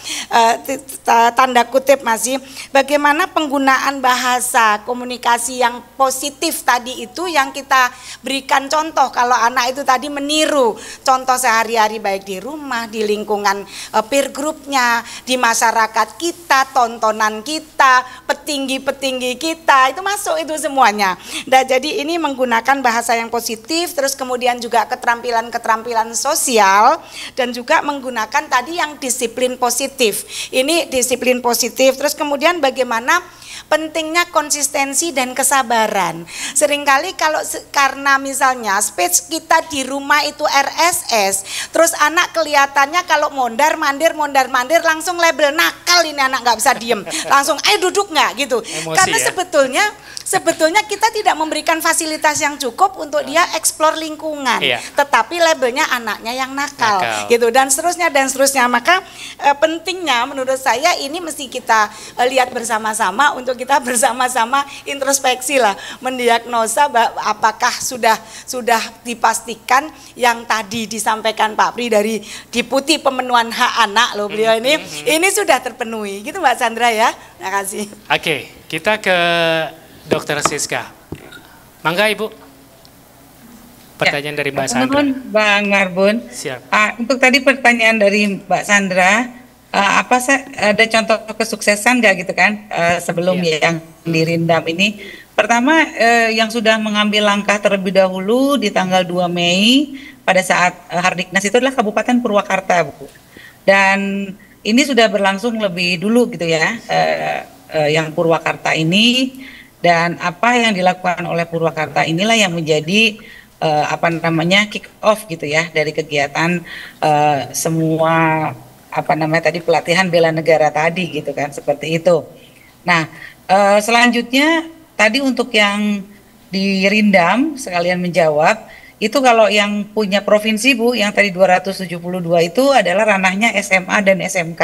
tanda kutip masih, bagaimana penggunaan bahasa komunikasi yang positif tadi itu yang kita berikan contoh. Kalau anak itu tadi meniru contoh sehari-hari baik di rumah, di lingkungan peer groupnya, di masyarakat kita, tontonan kita, petinggi-petinggi kita, itu masuk itu semuanya. Nah, jadi ini menggunakan bahasa yang positif, terus kemudian juga keterampilan-keterampilan sosial dan juga menggunakan tadi yang disiplin positif. Ini disiplin positif, terus kemudian bagaimana pentingnya konsistensi dan kesabaran. Seringkali kalau karena misalnya space kita di rumah itu RSS, terus anak kelihatannya kalau mondar mandir langsung label nakal, ini anak nggak bisa diem, langsung ayo duduk nggak gitu. Emosi, Karena ya? sebetulnya kita tidak memberikan fasilitas yang cukup untuk dia eksplor lingkungan, Iya. tetapi labelnya anaknya yang nakal, gitu, dan seterusnya. Maka pentingnya menurut saya ini mesti kita lihat bersama-sama untuk kita bersama-sama introspeksi lah, mendiagnosa apakah sudah dipastikan yang tadi disampaikan Pak Pri dari Deputi Pemenuhan Hak Anak loh beliau ini sudah terpenuhi, gitu Mbak Sandra ya. Terima kasih. Oke, kita ke Dokter Siska. Mangga Ibu. Pertanyaan dari Mbak Sandra. Bang Marbun. Siap. Untuk tadi pertanyaan dari Mbak Sandra, ada contoh kesuksesan nggak gitu kan sebelum yang dirindam ini? Pertama, yang sudah mengambil langkah terlebih dahulu di tanggal 2 Mei pada saat Hardiknas itu adalah Kabupaten Purwakarta, Bu. Dan ini sudah berlangsung lebih dulu gitu ya, yang Purwakarta ini, dan apa yang dilakukan oleh Purwakarta inilah yang menjadi kick off gitu ya dari kegiatan semua tadi pelatihan bela negara tadi gitu kan, seperti itu. Nah, selanjutnya tadi untuk yang dirindam sekalian menjawab itu, kalau yang punya provinsi Bu yang tadi 272 itu adalah ranahnya SMA dan SMK.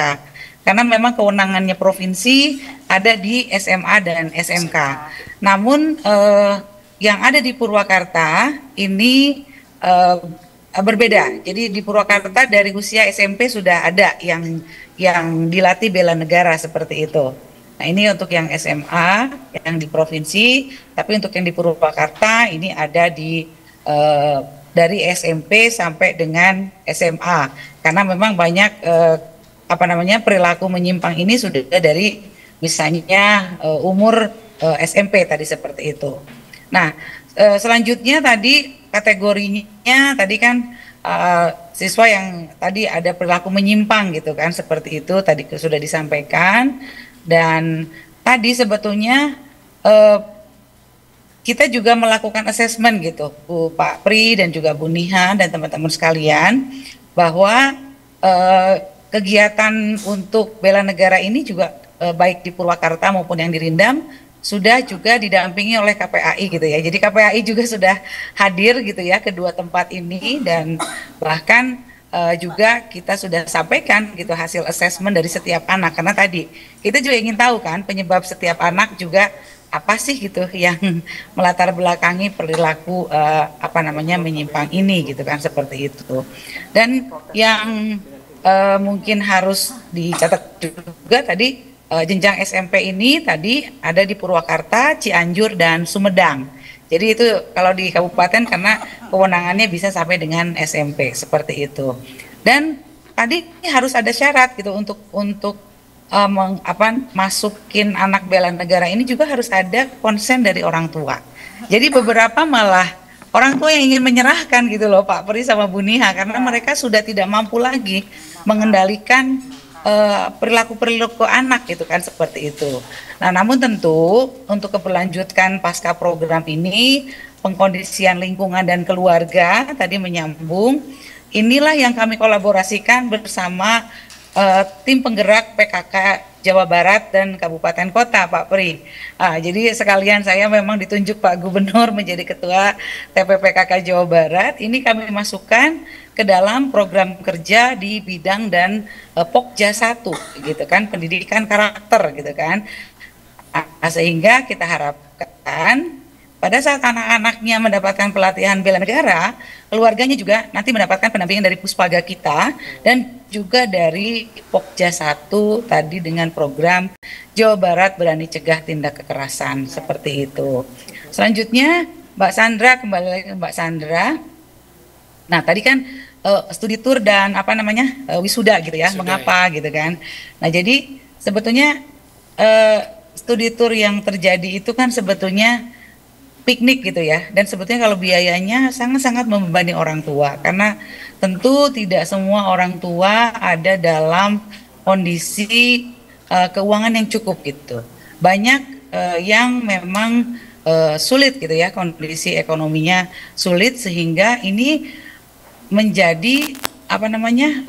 Karena memang kewenangannya provinsi ada di SMA dan SMK. Namun yang ada di Purwakarta ini berbeda. Jadi di Purwakarta dari usia SMP sudah ada yang dilatih bela negara seperti itu. Nah, ini untuk yang SMA yang di provinsi, tapi untuk yang di Purwakarta ini ada dari SMP sampai dengan SMA. Karena memang banyak perilaku menyimpang ini sudah dari misalnya umur SMP tadi seperti itu. Nah, selanjutnya tadi kategorinya tadi kan siswa yang tadi ada perilaku menyimpang gitu kan, seperti itu tadi sudah disampaikan. Dan tadi sebetulnya kita juga melakukan assessment gitu, Bu Pak Pri dan juga Bu Nihan dan teman-teman sekalian, bahwa kegiatan untuk bela negara ini juga baik di Purwakarta maupun yang dirindam sudah juga didampingi oleh KPAI gitu ya. Jadi KPAI juga sudah hadir gitu ya kedua tempat ini, dan bahkan juga kita sudah sampaikan gitu hasil assessment dari setiap anak, karena tadi kita juga ingin tahu kan penyebab setiap anak juga apa sih gitu yang melatar belakangi perilaku menyimpang ini gitu kan, seperti itu. Dan yang mungkin harus dicatat juga tadi, jenjang SMP ini tadi ada di Purwakarta, Cianjur, dan Sumedang. Jadi itu kalau di kabupaten karena kewenangannya bisa sampai dengan SMP, seperti itu. Dan tadi harus ada syarat gitu untuk masukin anak bela negara ini juga harus ada konsen dari orang tua. Jadi beberapa malah orang tua yang ingin menyerahkan gitu loh Pak Pri sama Bu Niha, karena mereka sudah tidak mampu lagi mengendalikan perilaku anak gitu kan, seperti itu. Nah, namun tentu untuk keberlanjutan pasca program ini, pengkondisian lingkungan dan keluarga tadi menyambung, inilah yang kami kolaborasikan bersama tim penggerak PKK Jawa Barat dan Kabupaten Kota, Pak Pri. Jadi sekalian saya memang ditunjuk Pak Gubernur menjadi Ketua TPPKK Jawa Barat. Ini kami masukkan ke dalam program kerja di bidang dan Pokja 1 gitu kan, pendidikan karakter gitu kan. Sehingga kita harapkan pada saat anak-anaknya mendapatkan pelatihan bela negara, keluarganya juga nanti mendapatkan pendampingan dari Puspaga kita dan juga dari Pokja 1 tadi dengan program Jawa Barat Berani Cegah Tindak Kekerasan, seperti itu. Selanjutnya Mbak Sandra, kembali lagi ke Mbak Sandra. Nah, tadi kan studi tur dan wisuda gitu ya, mengapa gitu kan. Nah, jadi sebetulnya studi tur yang terjadi itu kan sebetulnya piknik gitu ya, dan sebetulnya kalau biayanya sangat-sangat membebani orang tua, karena tentu tidak semua orang tua ada dalam kondisi keuangan yang cukup gitu. Banyak yang memang sulit gitu ya, kondisi ekonominya sulit sehingga ini menjadi apa namanya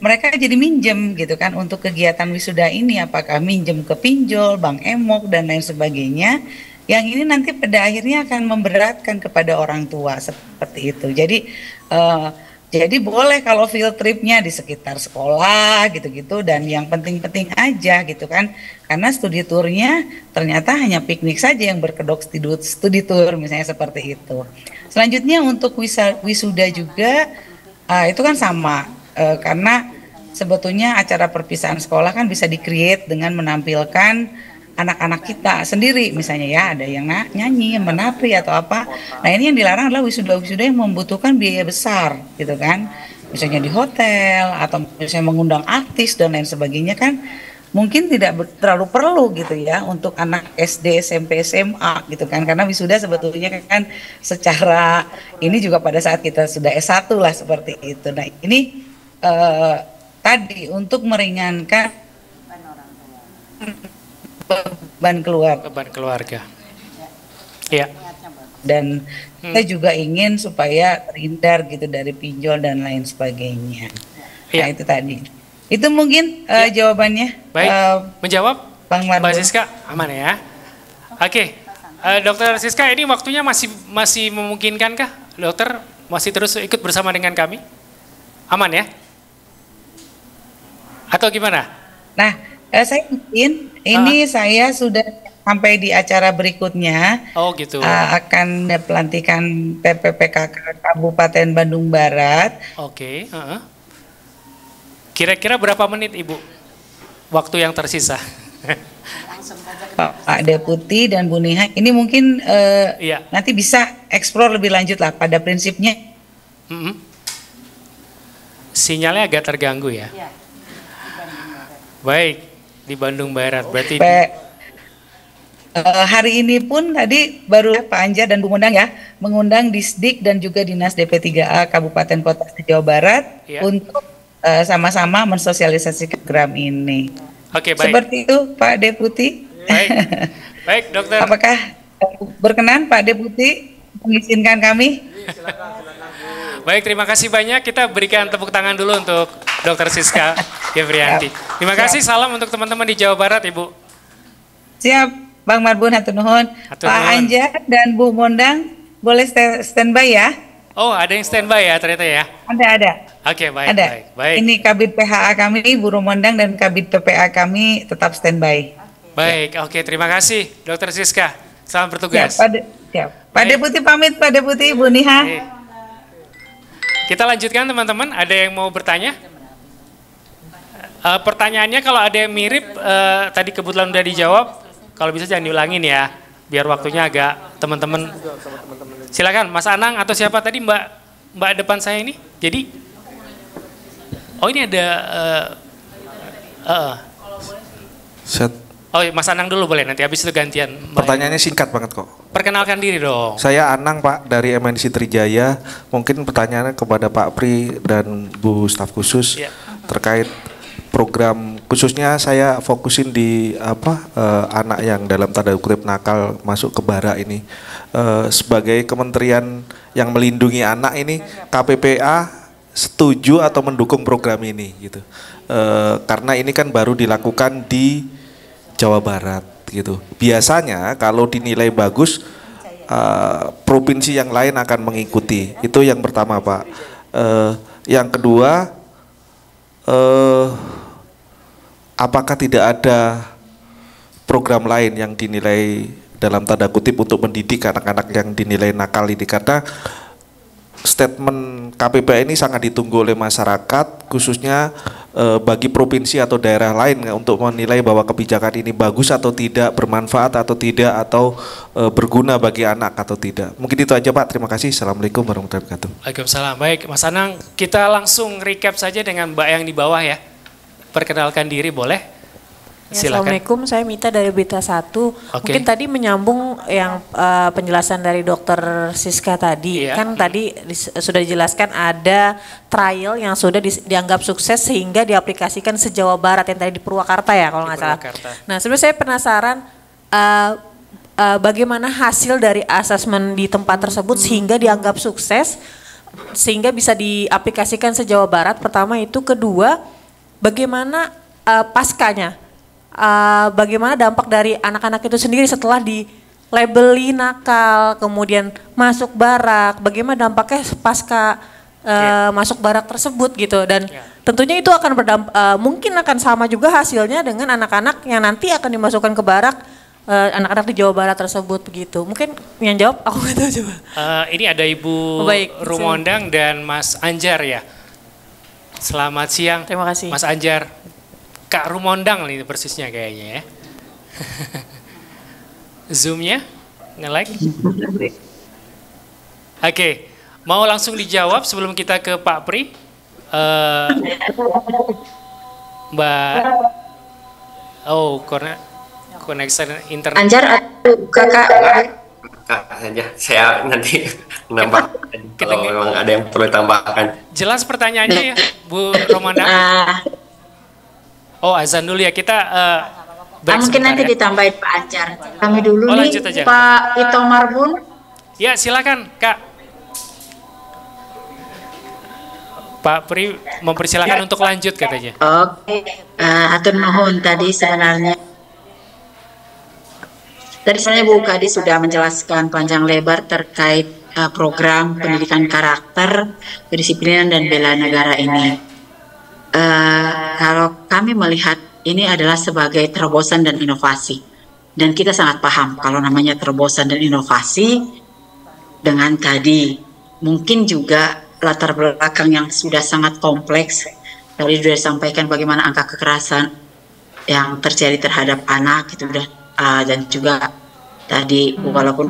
mereka jadi minjem gitu kan untuk kegiatan wisuda ini, apakah minjem ke pinjol, bank emok dan lain sebagainya, yang ini nanti pada akhirnya akan memberatkan kepada orang tua seperti itu. Jadi boleh kalau field tripnya di sekitar sekolah gitu-gitu dan yang penting-penting aja gitu kan, karena studi tournya ternyata hanya piknik saja yang berkedok studi tour misalnya seperti itu. Selanjutnya untuk wisuda juga itu kan sama. Karena sebetulnya acara perpisahan sekolah kan bisa di-create dengan menampilkan anak-anak kita sendiri misalnya ya, ada yang nyanyi, menari atau apa. Nah ini yang dilarang adalah wisuda-wisuda yang membutuhkan biaya besar gitu kan, misalnya di hotel atau misalnya mengundang artis dan lain sebagainya kan mungkin tidak terlalu perlu gitu ya untuk anak SD, SMP, SMA gitu kan, karena wisuda sebetulnya kan secara ini juga pada saat kita sudah S1 lah seperti itu. Nah ini tadi untuk meringankan beban keluarga. Iya. Dan kita juga ingin supaya terhindar gitu dari pinjol dan lain sebagainya. Nah itu tadi. Itu mungkin jawabannya. Baik. Menjawab Bang Marbun. Mbak Siska aman ya. Oke. Dokter Siska, ini waktunya masih memungkinkankah? Dokter masih terus ikut bersama dengan kami? Aman ya? Atau gimana? Nah, saya mungkin ini saya sudah sampai di acara berikutnya. Oh gitu. Akan pelantikan PPPKK Kabupaten Bandung Barat. Oke. Kira-kira berapa menit Ibu? Waktu yang tersisa. Pak Deputi dan Bu Niha, ini mungkin nanti bisa eksplor lebih lanjut lah pada prinsipnya. Sinyalnya agak terganggu ya. Baik, di Bandung Barat berarti. Hari ini pun tadi baru Pak Anja dan Bu Mondang ya mengundang Disdik dan juga Dinas DP3A Kabupaten Kota Jawa Barat untuk sama-sama mensosialisasikan program ini. Oke, baik. Seperti itu Pak Deputi. Baik, Dokter. Apakah berkenan Pak Deputi mengizinkan kami? Baik, terima kasih banyak. Kita berikan tepuk tangan dulu untuk Dr. Siska Gefrianti. Terima kasih, salam untuk teman-teman di Jawa Barat, Ibu. Siap, Bang Marbun, hatur nuhun. Pak Anja dan Bu Mondang boleh standby ya? Oh, ada yang standby ya ternyata ya? Ada. Oke, baik, ada. baik. Ini Kabid PHA kami, Bu Mondang dan Kabid PPA kami tetap standby. Baik, oke, terima kasih Dr. Siska. Selamat bertugas. Siap. Pak Deputi pamit, Pak Deputi, Bu Niha. Kita lanjutkan teman-teman, ada yang mau bertanya? Pertanyaannya kalau ada yang mirip, tadi kebetulan udah dijawab, kalau bisa jangan diulangin ya, biar waktunya agak teman-teman. Silakan Mas Anang atau siapa tadi Mbak depan saya ini, jadi, oh ini ada, oh Mas Anang dulu boleh, nanti habis itu gantian. Pertanyaannya singkat banget kok. Perkenalkan diri dong. Saya Anang Pak dari MNC Trijaya. Mungkin pertanyaannya kepada Pak Pri dan Bu staf khusus terkait program, khususnya saya fokusin di anak yang dalam tanda kutip nakal masuk ke bara ini. Sebagai kementerian yang melindungi anak ini, KPPA setuju atau mendukung program ini gitu. Karena ini kan baru dilakukan di Jawa Barat gitu. Biasanya kalau dinilai bagus, provinsi yang lain akan mengikuti. Itu yang pertama Pak. Yang kedua, apakah tidak ada program lain yang dinilai dalam tanda kutip untuk mendidik anak-anak yang dinilai nakal ini? Karena statement KPPA ini sangat ditunggu oleh masyarakat, khususnya bagi provinsi atau daerah lain untuk menilai bahwa kebijakan ini bagus atau tidak, bermanfaat atau tidak, atau berguna bagi anak atau tidak. Mungkin itu aja Pak, terima kasih. Assalamualaikum warahmatullahi wabarakatuh. Waalaikumsalam. Baik Mas Anang, kita langsung recap saja dengan Mbak yang di bawah ya. Perkenalkan diri boleh? Silakan. Assalamualaikum, saya Mita dari Berita 1. Mungkin tadi menyambung yang penjelasan dari Dokter Siska tadi. Kan tadi sudah dijelaskan ada trial yang sudah dianggap sukses sehingga diaplikasikan se-Jawa Barat yang tadi di Purwakarta ya kalau nggak salah. Nah sebenarnya saya penasaran bagaimana hasil dari asesmen di tempat tersebut sehingga dianggap sukses, sehingga bisa diaplikasikan se-Jawa Barat. Pertama itu, kedua bagaimana paskanya, bagaimana dampak dari anak-anak itu sendiri setelah di labeli nakal, kemudian masuk barak, bagaimana dampaknya pasca masuk barak tersebut gitu. Dan tentunya itu akan mungkin akan sama juga hasilnya dengan anak-anak yang nanti akan dimasukkan ke barak, anak-anak di Jawa Barat tersebut begitu. Mungkin yang jawab aku nggak tahu coba. Ini ada Ibu Rumondang dan Mas Anjar ya. Selamat siang. Terima kasih. Mas Anjar. Kak Rumondang ini persisnya kayaknya ya. Zoom-nya nge-lag. Oke, mau langsung dijawab sebelum kita ke Pak Pri? Mbak, koneksi internet. Anjar atau kakak? Kakak saja, saya nanti menambah kalau memang ada yang perlu tambahkan. Jelas pertanyaannya ya, Bu Romanda? Azan dulu ya, kita mungkin nanti ya. ditambahin Pak Anjar. Kami dulu nih, aja. Pak Ito Marbun. Ya, silakan Kak. Pak Pri mempersilakan untuk lanjut katanya. Oke, atur nuhun tadi sebenarnya. Tadi sebenarnya Bu Kadi sudah menjelaskan panjang lebar terkait program pendidikan karakter, kedisiplinan dan bela negara ini. Kalau kami melihat ini adalah sebagai terobosan dan inovasi. Dan kita sangat paham kalau namanya terobosan dan inovasi dengan tadi mungkin juga latar belakang yang sudah sangat kompleks. Tadi sudah disampaikan bagaimana angka kekerasan yang terjadi terhadap anak itu dan juga tadi walaupun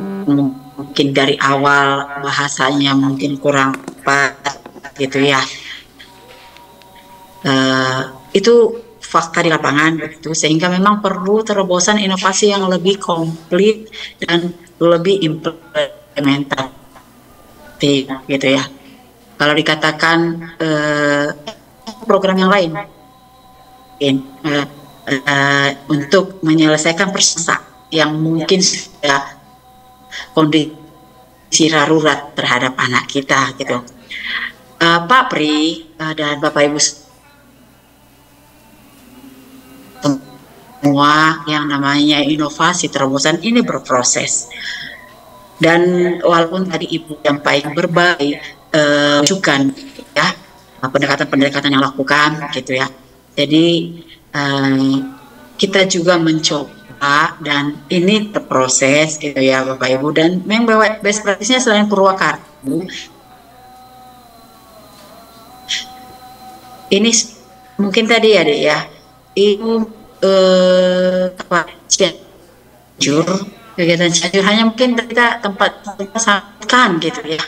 mungkin dari awal bahasanya mungkin kurang pas gitu ya. Itu fakta di lapangan begitu, sehingga memang perlu terobosan inovasi yang lebih komplit dan lebih implementatif gitu ya. Kalau dikatakan program yang lain untuk menyelesaikan persoalan yang mungkin sudah kondisi darurat terhadap anak kita gitu. Pak Pri dan Bapak Ibu semua, yang namanya inovasi terobosan ini berproses. Dan walaupun tadi Ibu yang paling berbaik rujukan ya pendekatan-pendekatan yang lakukan gitu ya. Jadi kita juga mencoba dan ini terproses gitu ya Bapak Ibu, dan memang best practice-nya selain Purwakarta ini mungkin tadi ya Dek ya, Ibu kegiatan Cianjur hanya mungkin kita tempat sangatkan gitu ya,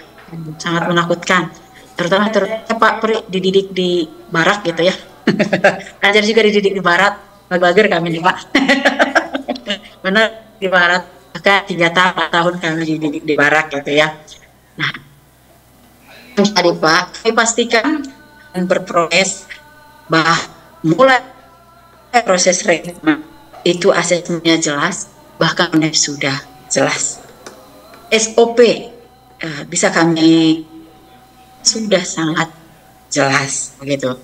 sangat menakutkan, terutama Pak Pri dididik di barak gitu ya. Anjar juga dididik di barat, bager kami nih Pak. Benar di barat, maka 3 tahun kami dididik di barak gitu ya. Nah, tadi Pak, kami pastikan dan berproses bahwa mulai proses rekrutmen itu asesmennya jelas, bahkan sudah jelas. SOP bisa kami sudah sangat jelas begitu.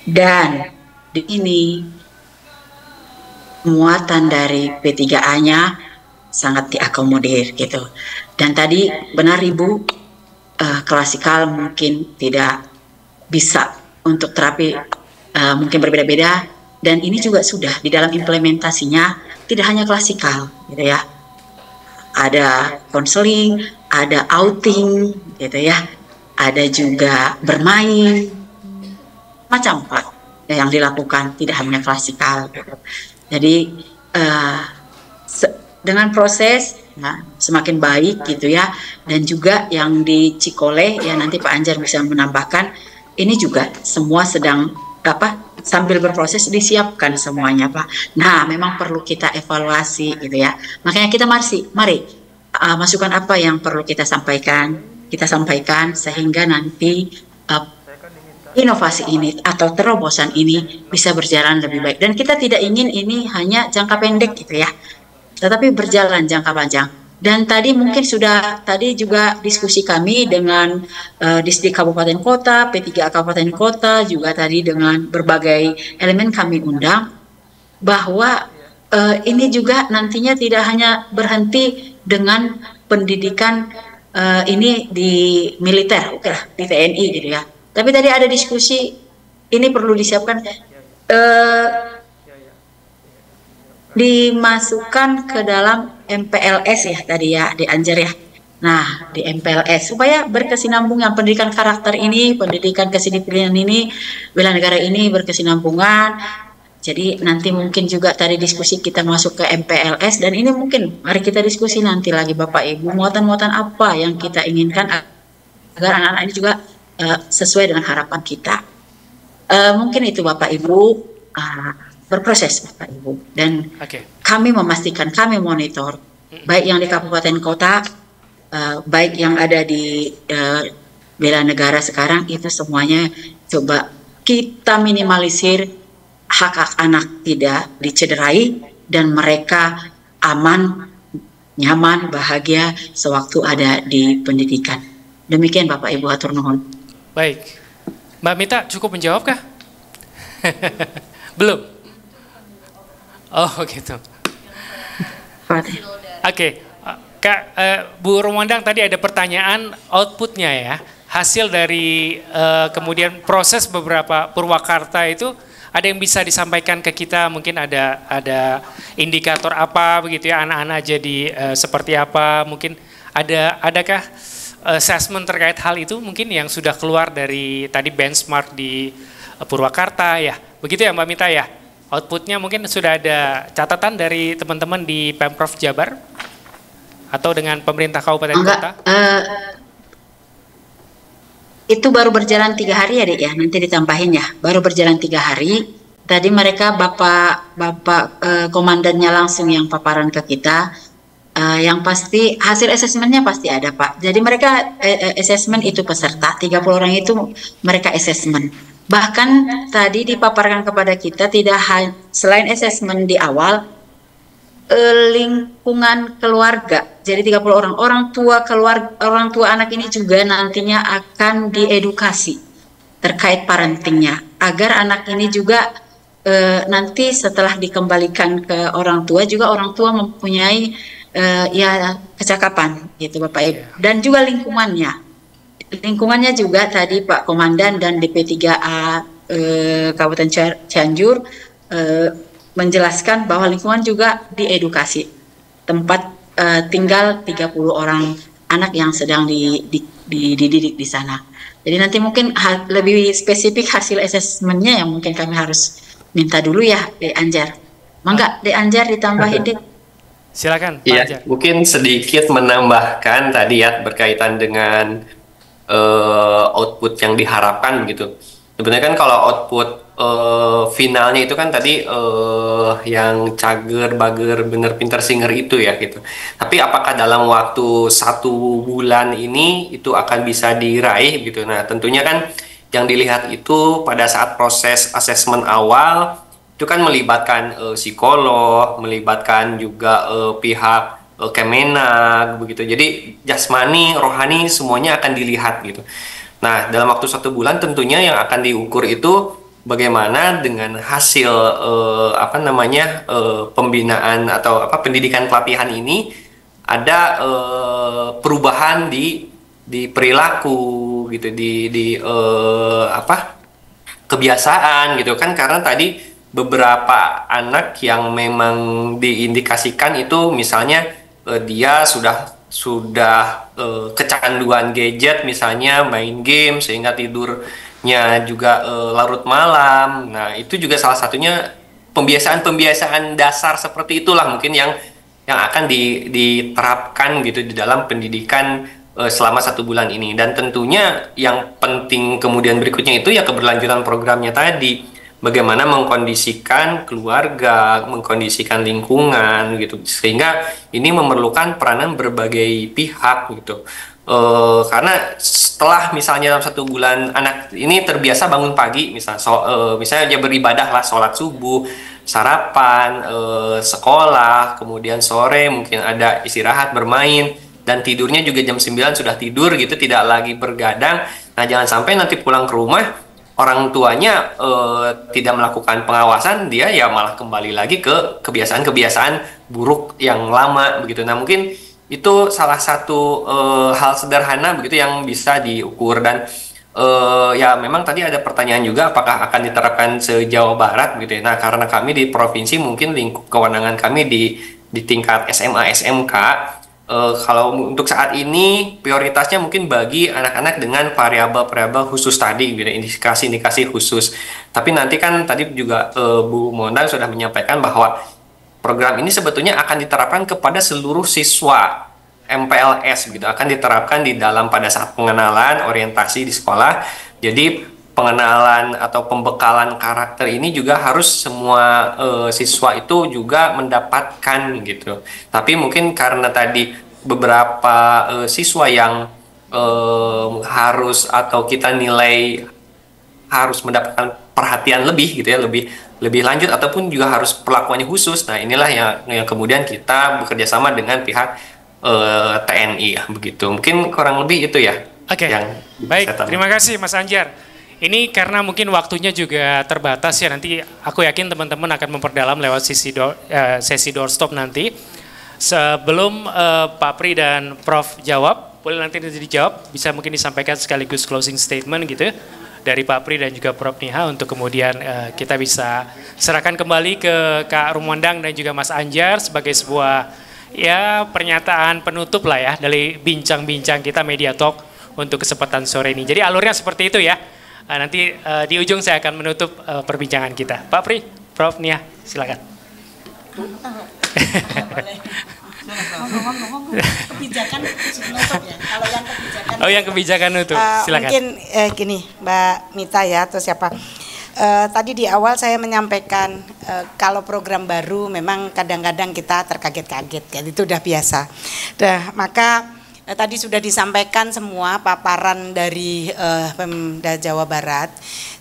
Dan di ini muatan dari P3A-nya sangat diakomodir gitu. Dan tadi benar Ibu, klasikal mungkin tidak bisa untuk terapi mungkin berbeda-beda, dan ini juga sudah di dalam implementasinya tidak hanya klasikal gitu ya, ada konseling, ada outing gitu ya, ada juga bermain, macam Pak yang dilakukan, tidak hanya klasikal gitu. Jadi dengan proses semakin baik gitu ya, dan juga yang di Cikole ya nanti Pak Anjar bisa menambahkan, ini juga semua sedang sambil berproses disiapkan semuanya Pak. Nah memang perlu kita evaluasi gitu ya, makanya kita mari masukan apa yang perlu kita sampaikan sehingga nanti inovasi ini atau terobosan ini bisa berjalan lebih baik. Dan kita tidak ingin ini hanya jangka pendek gitu ya, tetapi berjalan jangka panjang. Dan tadi mungkin sudah tadi juga diskusi kami dengan distrik kabupaten kota, P3A kabupaten kota, juga tadi dengan berbagai elemen kami undang, bahwa ini juga nantinya tidak hanya berhenti dengan pendidikan ini di militer, oke lah, di TNI gitu ya. Tapi tadi ada diskusi, ini perlu disiapkan, dimasukkan ke dalam MPLS ya tadi ya, di Anjer ya. Nah, di MPLS, supaya berkesinambungan pendidikan karakter ini, pendidikan kedisiplinan ini, bela negara ini berkesinambungan. Jadi nanti mungkin juga tadi diskusi kita masuk ke MPLS, dan ini mungkin mari kita diskusi nanti lagi Bapak Ibu, muatan-muatan apa yang kita inginkan agar anak-anak ini juga sesuai dengan harapan kita. Mungkin itu Bapak Ibu, berproses Bapak Ibu, dan kami memastikan, kami monitor, baik yang di kabupaten kota, baik yang ada di bela negara sekarang, itu semuanya coba kita minimalisir hak-hak anak tidak dicederai, dan mereka aman, nyaman, bahagia sewaktu ada di pendidikan. Demikian Bapak Ibu, atur nuhun. Baik, Mbak Mita cukup menjawab kah? Belum? Oh gitu. Oke, Kak, Bu Romandang tadi ada pertanyaan outputnya ya, hasil dari kemudian proses beberapa Purwakarta itu ada yang bisa disampaikan ke kita, mungkin ada indikator apa begitu ya, anak-anak jadi seperti apa, mungkin adakah assessment terkait hal itu mungkin yang sudah keluar dari tadi benchmark di Purwakarta ya, begitu ya Mbak Mita ya, outputnya mungkin sudah ada catatan dari teman-teman di Pemprov Jabar atau dengan pemerintah kabupaten kota? Itu baru berjalan 3 hari ya Dek ya, nanti ditambahin ya, baru berjalan 3 hari. Tadi mereka Bapak komandannya langsung yang paparan ke kita. Yang pasti hasil asesmennya pasti ada Pak. Jadi mereka asesmen itu peserta, 30 orang itu mereka asesmen. Bahkan tadi dipaparkan kepada kita tidak selain asesmen di awal, lingkungan keluarga. Jadi 30 orang tua anak ini juga nantinya akan diedukasi terkait parentingnya, agar anak ini juga nanti setelah dikembalikan ke orang tua juga orang tua mempunyai ya kecakapan gitu Bapak Ibu, dan juga lingkungannya juga tadi Pak Komandan dan DP3A Kabupaten Cianjur menjelaskan bahwa lingkungan juga diedukasi, tempat tinggal 30 orang anak yang sedang dididik di sana. Jadi nanti mungkin lebih spesifik hasil asesmennya yang mungkin kami harus minta dulu ya Dek Anjar. Mangga Dek Anjar ditambahin Dek. Silakan. Iya, mungkin sedikit menambahkan tadi ya berkaitan dengan output yang diharapkan gitu. Sebenarnya kan kalau output finalnya itu kan tadi yang cager, bager, bener, pinter, singer itu ya gitu. Tapi apakah dalam waktu 1 bulan ini itu akan bisa diraih gitu? Nah tentunya kan yang dilihat itu pada saat proses asesmen awal itu kan melibatkan psikolog, melibatkan juga pihak Kemenag begitu. Jadi jasmani, rohani semuanya akan dilihat gitu. Nah, dalam waktu 1 bulan tentunya yang akan diukur itu bagaimana dengan hasil pembinaan atau pendidikan pelatihan ini ada perubahan di perilaku gitu, di kebiasaan gitu kan, karena tadi beberapa anak yang memang diindikasikan itu misalnya dia sudah kecanduan gadget, misalnya main game sehingga tidurnya juga larut malam. Nah itu juga salah satunya pembiasaan dasar seperti itulah mungkin yang akan diterapkan gitu di dalam pendidikan selama 1 bulan ini. Dan tentunya yang penting kemudian berikutnya itu ya keberlanjutan programnya tadi. Bagaimana mengkondisikan keluarga, mengkondisikan lingkungan gitu, sehingga ini memerlukan peranan berbagai pihak gitu, Karena setelah misalnya dalam 1 bulan anak ini terbiasa bangun pagi, misalnya dia beribadah lah, sholat subuh, sarapan, sekolah, kemudian sore mungkin ada istirahat, bermain, dan tidurnya juga jam 9 sudah tidur gitu, tidak lagi bergadang. Nah, jangan sampai nanti pulang ke rumah orang tuanya tidak melakukan pengawasan, dia ya malah kembali lagi ke kebiasaan-kebiasaan buruk yang lama begitu. Nah, mungkin itu salah satu hal sederhana begitu yang bisa diukur. Dan ya memang tadi ada pertanyaan juga apakah akan diterapkan se-Jawa Barat gitu ya. Nah, karena kami di provinsi mungkin lingkup kewenangan kami di tingkat SMA SMK, kalau untuk saat ini prioritasnya mungkin bagi anak-anak dengan variabel-variabel khusus tadi gitu, indikasi-indikasi khusus. Tapi nanti kan tadi juga Bu Monang sudah menyampaikan bahwa program ini sebetulnya akan diterapkan kepada seluruh siswa MPLS gitu, akan diterapkan di dalam pada saat pengenalan orientasi di sekolah. Jadi pengenalan atau pembekalan karakter ini juga harus semua siswa itu juga mendapatkan gitu. Tapi mungkin karena tadi beberapa siswa yang harus atau kita nilai harus mendapatkan perhatian lebih gitu ya, lebih lanjut ataupun juga harus perlakuannya khusus. Nah, inilah yang kemudian kita bekerja sama dengan pihak TNI ya, begitu. Mungkin kurang lebih itu ya. Oke. Baik, terima kasih Mas Anjar. Ini karena mungkin waktunya juga terbatas ya, nanti aku yakin teman-teman akan memperdalam lewat sesi doorstop nanti. Sebelum Pak Pri dan Prof jawab, boleh nanti dijawab, bisa mungkin disampaikan sekaligus closing statement gitu dari Pak Pri dan juga Prof Niha untuk kemudian kita bisa serahkan kembali ke Kak Rumondang dan juga Mas Anjar sebagai sebuah ya pernyataan penutup lah ya dari bincang-bincang kita Media Talk untuk kesempatan sore ini. Jadi alurnya seperti itu ya. Nanti di ujung saya akan menutup perbincangan kita. Pak Pri, Prof Niha, silakan. Kebijakan nutup ya. Kalau yang kebijakan. Oh, yang kebijakan nutup. Silakan. Mungkin gini, Mbak Mita ya atau siapa. Tadi di awal saya menyampaikan kalau program baru memang kadang-kadang kita terkaget-kaget, kan itu udah biasa. Maka tadi sudah disampaikan semua paparan dari Pemda Jawa Barat.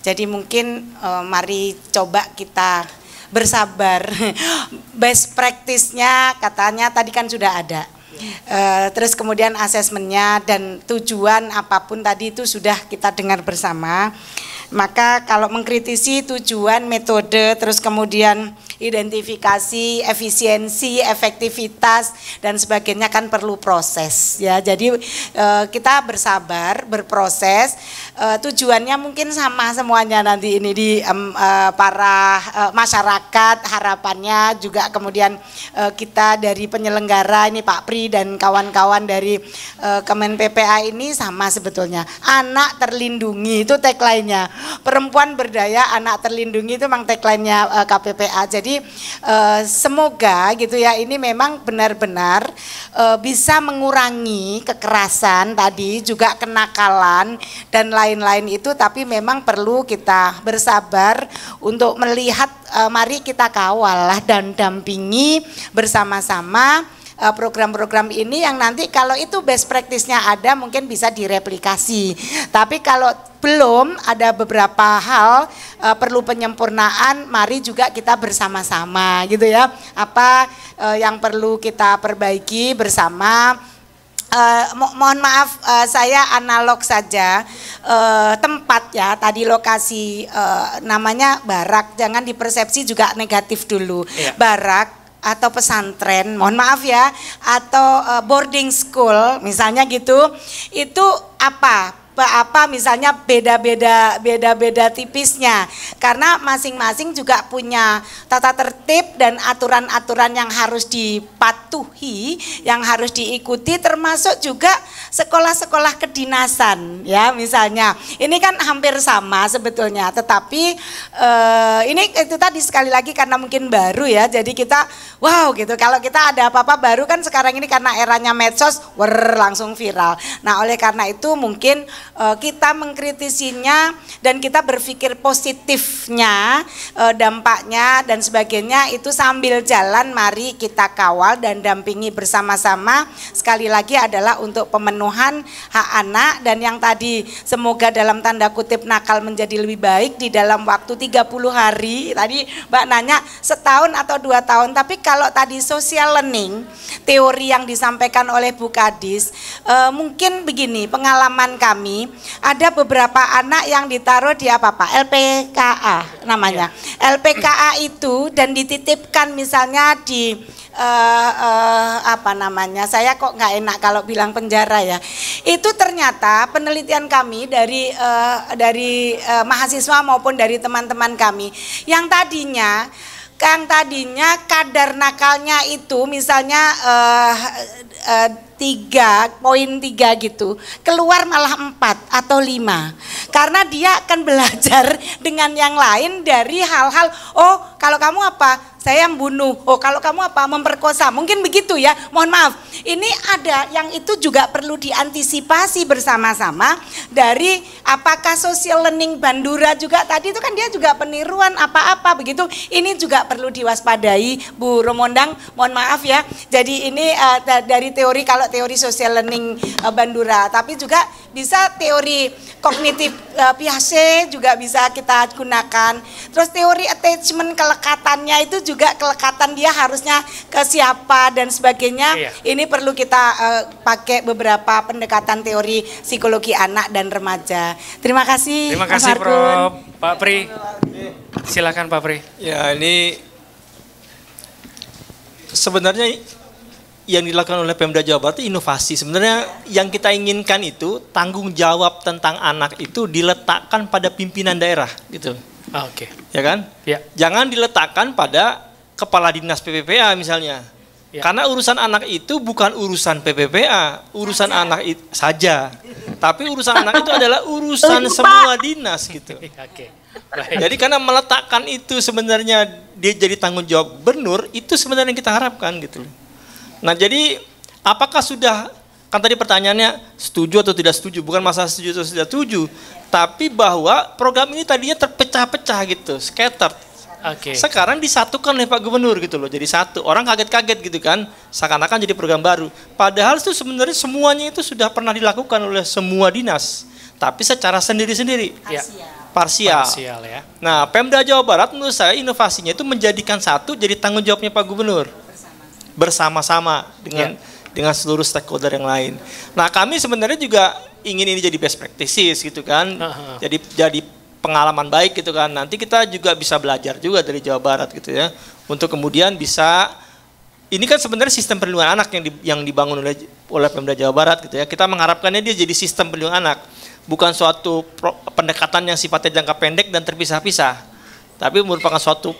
Jadi mungkin mari coba kita bersabar. Best practice-nya katanya tadi kan sudah ada. Terus kemudian asesmennya dan tujuan apapun tadi itu sudah kita dengar bersama. Maka kalau mengkritisi tujuan, metode, terus kemudian identifikasi, efisiensi, efektivitas dan sebagainya kan perlu proses ya. Jadi kita bersabar, berproses. Tujuannya mungkin sama semuanya nanti ini di para masyarakat, harapannya juga kemudian kita dari penyelenggara ini Pak Pri dan kawan-kawan dari Kemen PPA ini sama sebetulnya. Anak terlindungi itu tagline-nya. Perempuan berdaya, anak terlindungi itu memang tagline-nya KPPA. Jadi semoga gitu ya, ini memang benar-benar bisa mengurangi kekerasan tadi, juga kenakalan dan lain-lain itu, tapi memang perlu kita bersabar untuk melihat, mari kita kawal lah dan dampingi bersama-sama program-program ini yang nanti kalau itu best practice-nya ada mungkin bisa direplikasi. Tapi kalau belum, ada beberapa hal perlu penyempurnaan, mari juga kita bersama-sama gitu ya. Apa yang perlu kita perbaiki bersama. Mohon maaf saya analog saja tempat ya, tadi lokasi namanya barak, jangan dipersepsi juga negatif dulu. Iya. Barak atau pesantren, mohon maaf ya, atau boarding school misalnya gitu, itu apa misalnya beda-beda tipisnya, karena masing-masing juga punya tata tertib dan aturan-aturan yang harus dipatuhi, yang harus diikuti, termasuk juga sekolah-sekolah kedinasan ya misalnya. Ini kan hampir sama sebetulnya, tetapi ini itu tadi sekali lagi karena mungkin baru ya, jadi kita wow gitu, kalau kita ada apa-apa baru kan sekarang ini karena eranya medsos langsung viral. Nah oleh karena itu mungkin kita mengkritisinya dan kita berpikir positifnya, dampaknya dan sebagainya itu sambil jalan mari kita kawal dan dampingi bersama-sama. Sekali lagi adalah untuk pemenuhan hak anak, dan yang tadi semoga dalam tanda kutip nakal menjadi lebih baik di dalam waktu 30 hari. Tadi Mbak nanya setahun atau 2 tahun, tapi kalau tadi social learning, teori yang disampaikan oleh Bu Kadis, mungkin begini, pengalaman kami, ada beberapa anak yang ditaruh di apa Pak? LPKA namanya. LPKA itu dan dititipkan misalnya di apa namanya, saya kok nggak enak kalau bilang penjara ya. Itu ternyata penelitian kami dari mahasiswa maupun dari teman-teman kami yang tadinya kadar nakalnya itu misalnya 3.3 gitu, keluar malah 4 atau 5 karena dia akan belajar dengan yang lain dari hal-hal, oh kalau kamu apa? Saya membunuh, oh kalau kamu apa? Memperkosa, mungkin begitu ya, mohon maaf. Ini ada yang itu juga perlu diantisipasi bersama-sama dari apakah social learning Bandura juga tadi itu kan dia juga peniruan apa-apa begitu, ini juga perlu diwaspadai Bu Romondang, mohon maaf ya. Jadi ini dari teori, kalau teori social learning Bandura, tapi juga bisa teori kognitif Piaget juga bisa kita gunakan. Terus teori attachment, kelekatannya itu juga kelekatan dia harusnya ke siapa dan sebagainya. Iya. Ini perlu kita pakai beberapa pendekatan teori psikologi anak dan remaja. Terima kasih. Terima kasih Prof. Pak Pri. Silakan Pak Pri. Ya, ini sebenarnya yang dilakukan oleh Pemda Jawa Barat itu inovasi. Sebenarnya yang kita inginkan itu tanggung jawab tentang anak itu diletakkan pada pimpinan daerah gitu. Oke. Ya kan? Ya. Jangan diletakkan pada kepala dinas PPPA misalnya. Ya. Karena urusan anak itu bukan urusan PPPA, urusan anak saja. Tapi urusan anak itu adalah urusan semua dinas gitu. Oke. Jadi karena meletakkan itu sebenarnya dia jadi tanggung jawab gubernur, itu sebenarnya yang kita harapkan gitu. Nah jadi apakah sudah, kan tadi pertanyaannya setuju atau tidak setuju, bukan masalah setuju atau tidak setuju, tapi bahwa program ini tadinya terpecah-pecah gitu, scattered. Okay. Sekarang disatukan oleh Pak Gubernur gitu loh, jadi satu. Orang kaget-kaget gitu kan, seakan-akan jadi program baru. Padahal itu sebenarnya semuanya itu sudah pernah dilakukan oleh semua dinas, tapi secara sendiri-sendiri. Parsial ya. Nah Pemda Jawa Barat menurut saya inovasinya itu menjadikan satu jadi tanggung jawabnya Pak Gubernur. Bersama-sama dengan seluruh stakeholder yang lain. Nah kami sebenarnya juga ingin ini jadi best practices gitu kan, jadi pengalaman baik gitu kan. Nanti kita juga bisa belajar juga dari Jawa Barat gitu ya, untuk kemudian bisa, ini kan sebenarnya sistem perlindungan anak yang dibangun oleh Pemda Jawa Barat gitu ya. Kita mengharapkannya dia jadi sistem perlindungan anak, bukan suatu pendekatan yang sifatnya jangka pendek dan terpisah-pisah, tapi merupakan suatu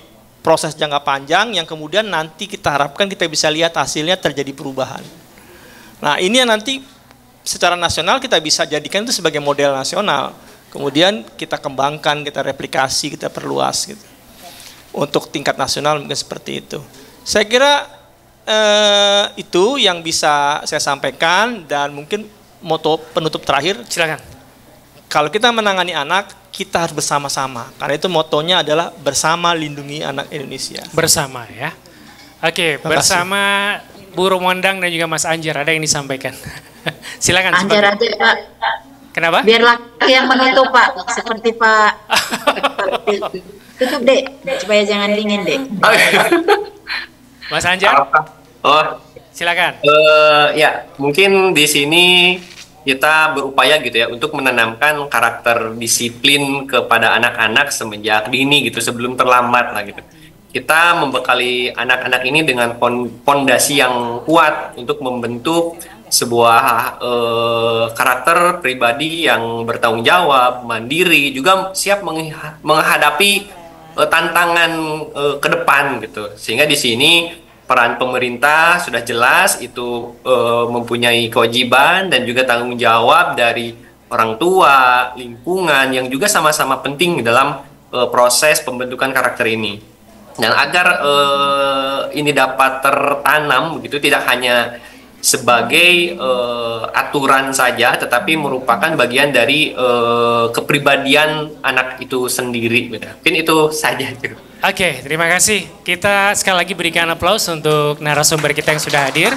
proses jangka panjang yang kemudian nanti kita harapkan kita bisa lihat hasilnya terjadi perubahan. Nah ini yang nanti secara nasional kita bisa jadikan itu sebagai model nasional. Kemudian kita kembangkan, kita replikasi, kita perluas gitu. Untuk tingkat nasional mungkin seperti itu. Saya kira itu yang bisa saya sampaikan, dan mungkin moto penutup terakhir. Silakan. Kalau kita menangani anak, kita harus bersama-sama. Karena itu motonya adalah bersama lindungi anak Indonesia. Bersama ya. Oke, bersama Bu Romondang dan juga Mas Anjar, ada yang disampaikan. Silakan. Anjar aja Pak. Kenapa? Biar laki yang menutup Pak, seperti Pak. Tutup Dek, supaya jangan dingin Dek. Mas Anjar. Oh, silakan. Ya, mungkin di sini kita berupaya gitu ya untuk menanamkan karakter disiplin kepada anak-anak semenjak dini gitu, sebelum terlambat lah gitu. Kita membekali anak-anak ini dengan fondasi yang kuat untuk membentuk sebuah karakter pribadi yang bertanggung jawab, mandiri, juga siap menghadapi tantangan ke depan gitu. Sehingga di sini peran pemerintah sudah jelas itu mempunyai kewajiban dan juga tanggung jawab dari orang tua, lingkungan yang juga sama-sama penting dalam proses pembentukan karakter ini. Dan agar ini dapat tertanam begitu, tidak hanya sebagai aturan saja, tetapi merupakan bagian dari kepribadian anak itu sendiri. Mungkin itu saja. Oke, terima kasih. Kita sekali lagi berikan aplaus untuk narasumber kita yang sudah hadir.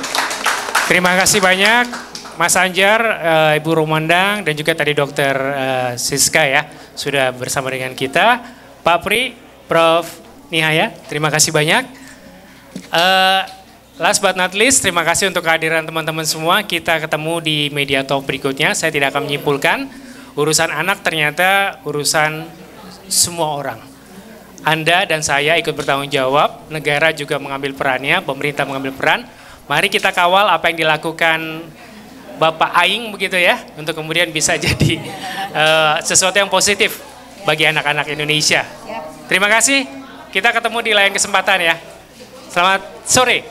Terima kasih banyak Mas Anjar, Ibu Rumandang, dan juga tadi Dokter Siska ya, sudah bersama dengan kita. Pak Pri, Prof. Nihaya, terima kasih banyak. Last but not least, terima kasih untuk kehadiran teman-teman semua. Kita ketemu di media talk berikutnya. Saya tidak akan menyimpulkan, urusan anak ternyata urusan semua orang. Anda dan saya ikut bertanggung jawab, negara juga mengambil perannya, pemerintah mengambil peran. Mari kita kawal apa yang dilakukan Bapak Aing begitu ya, untuk kemudian bisa jadi sesuatu yang positif bagi anak-anak Indonesia. Terima kasih, kita ketemu di lain kesempatan ya. Selamat sore.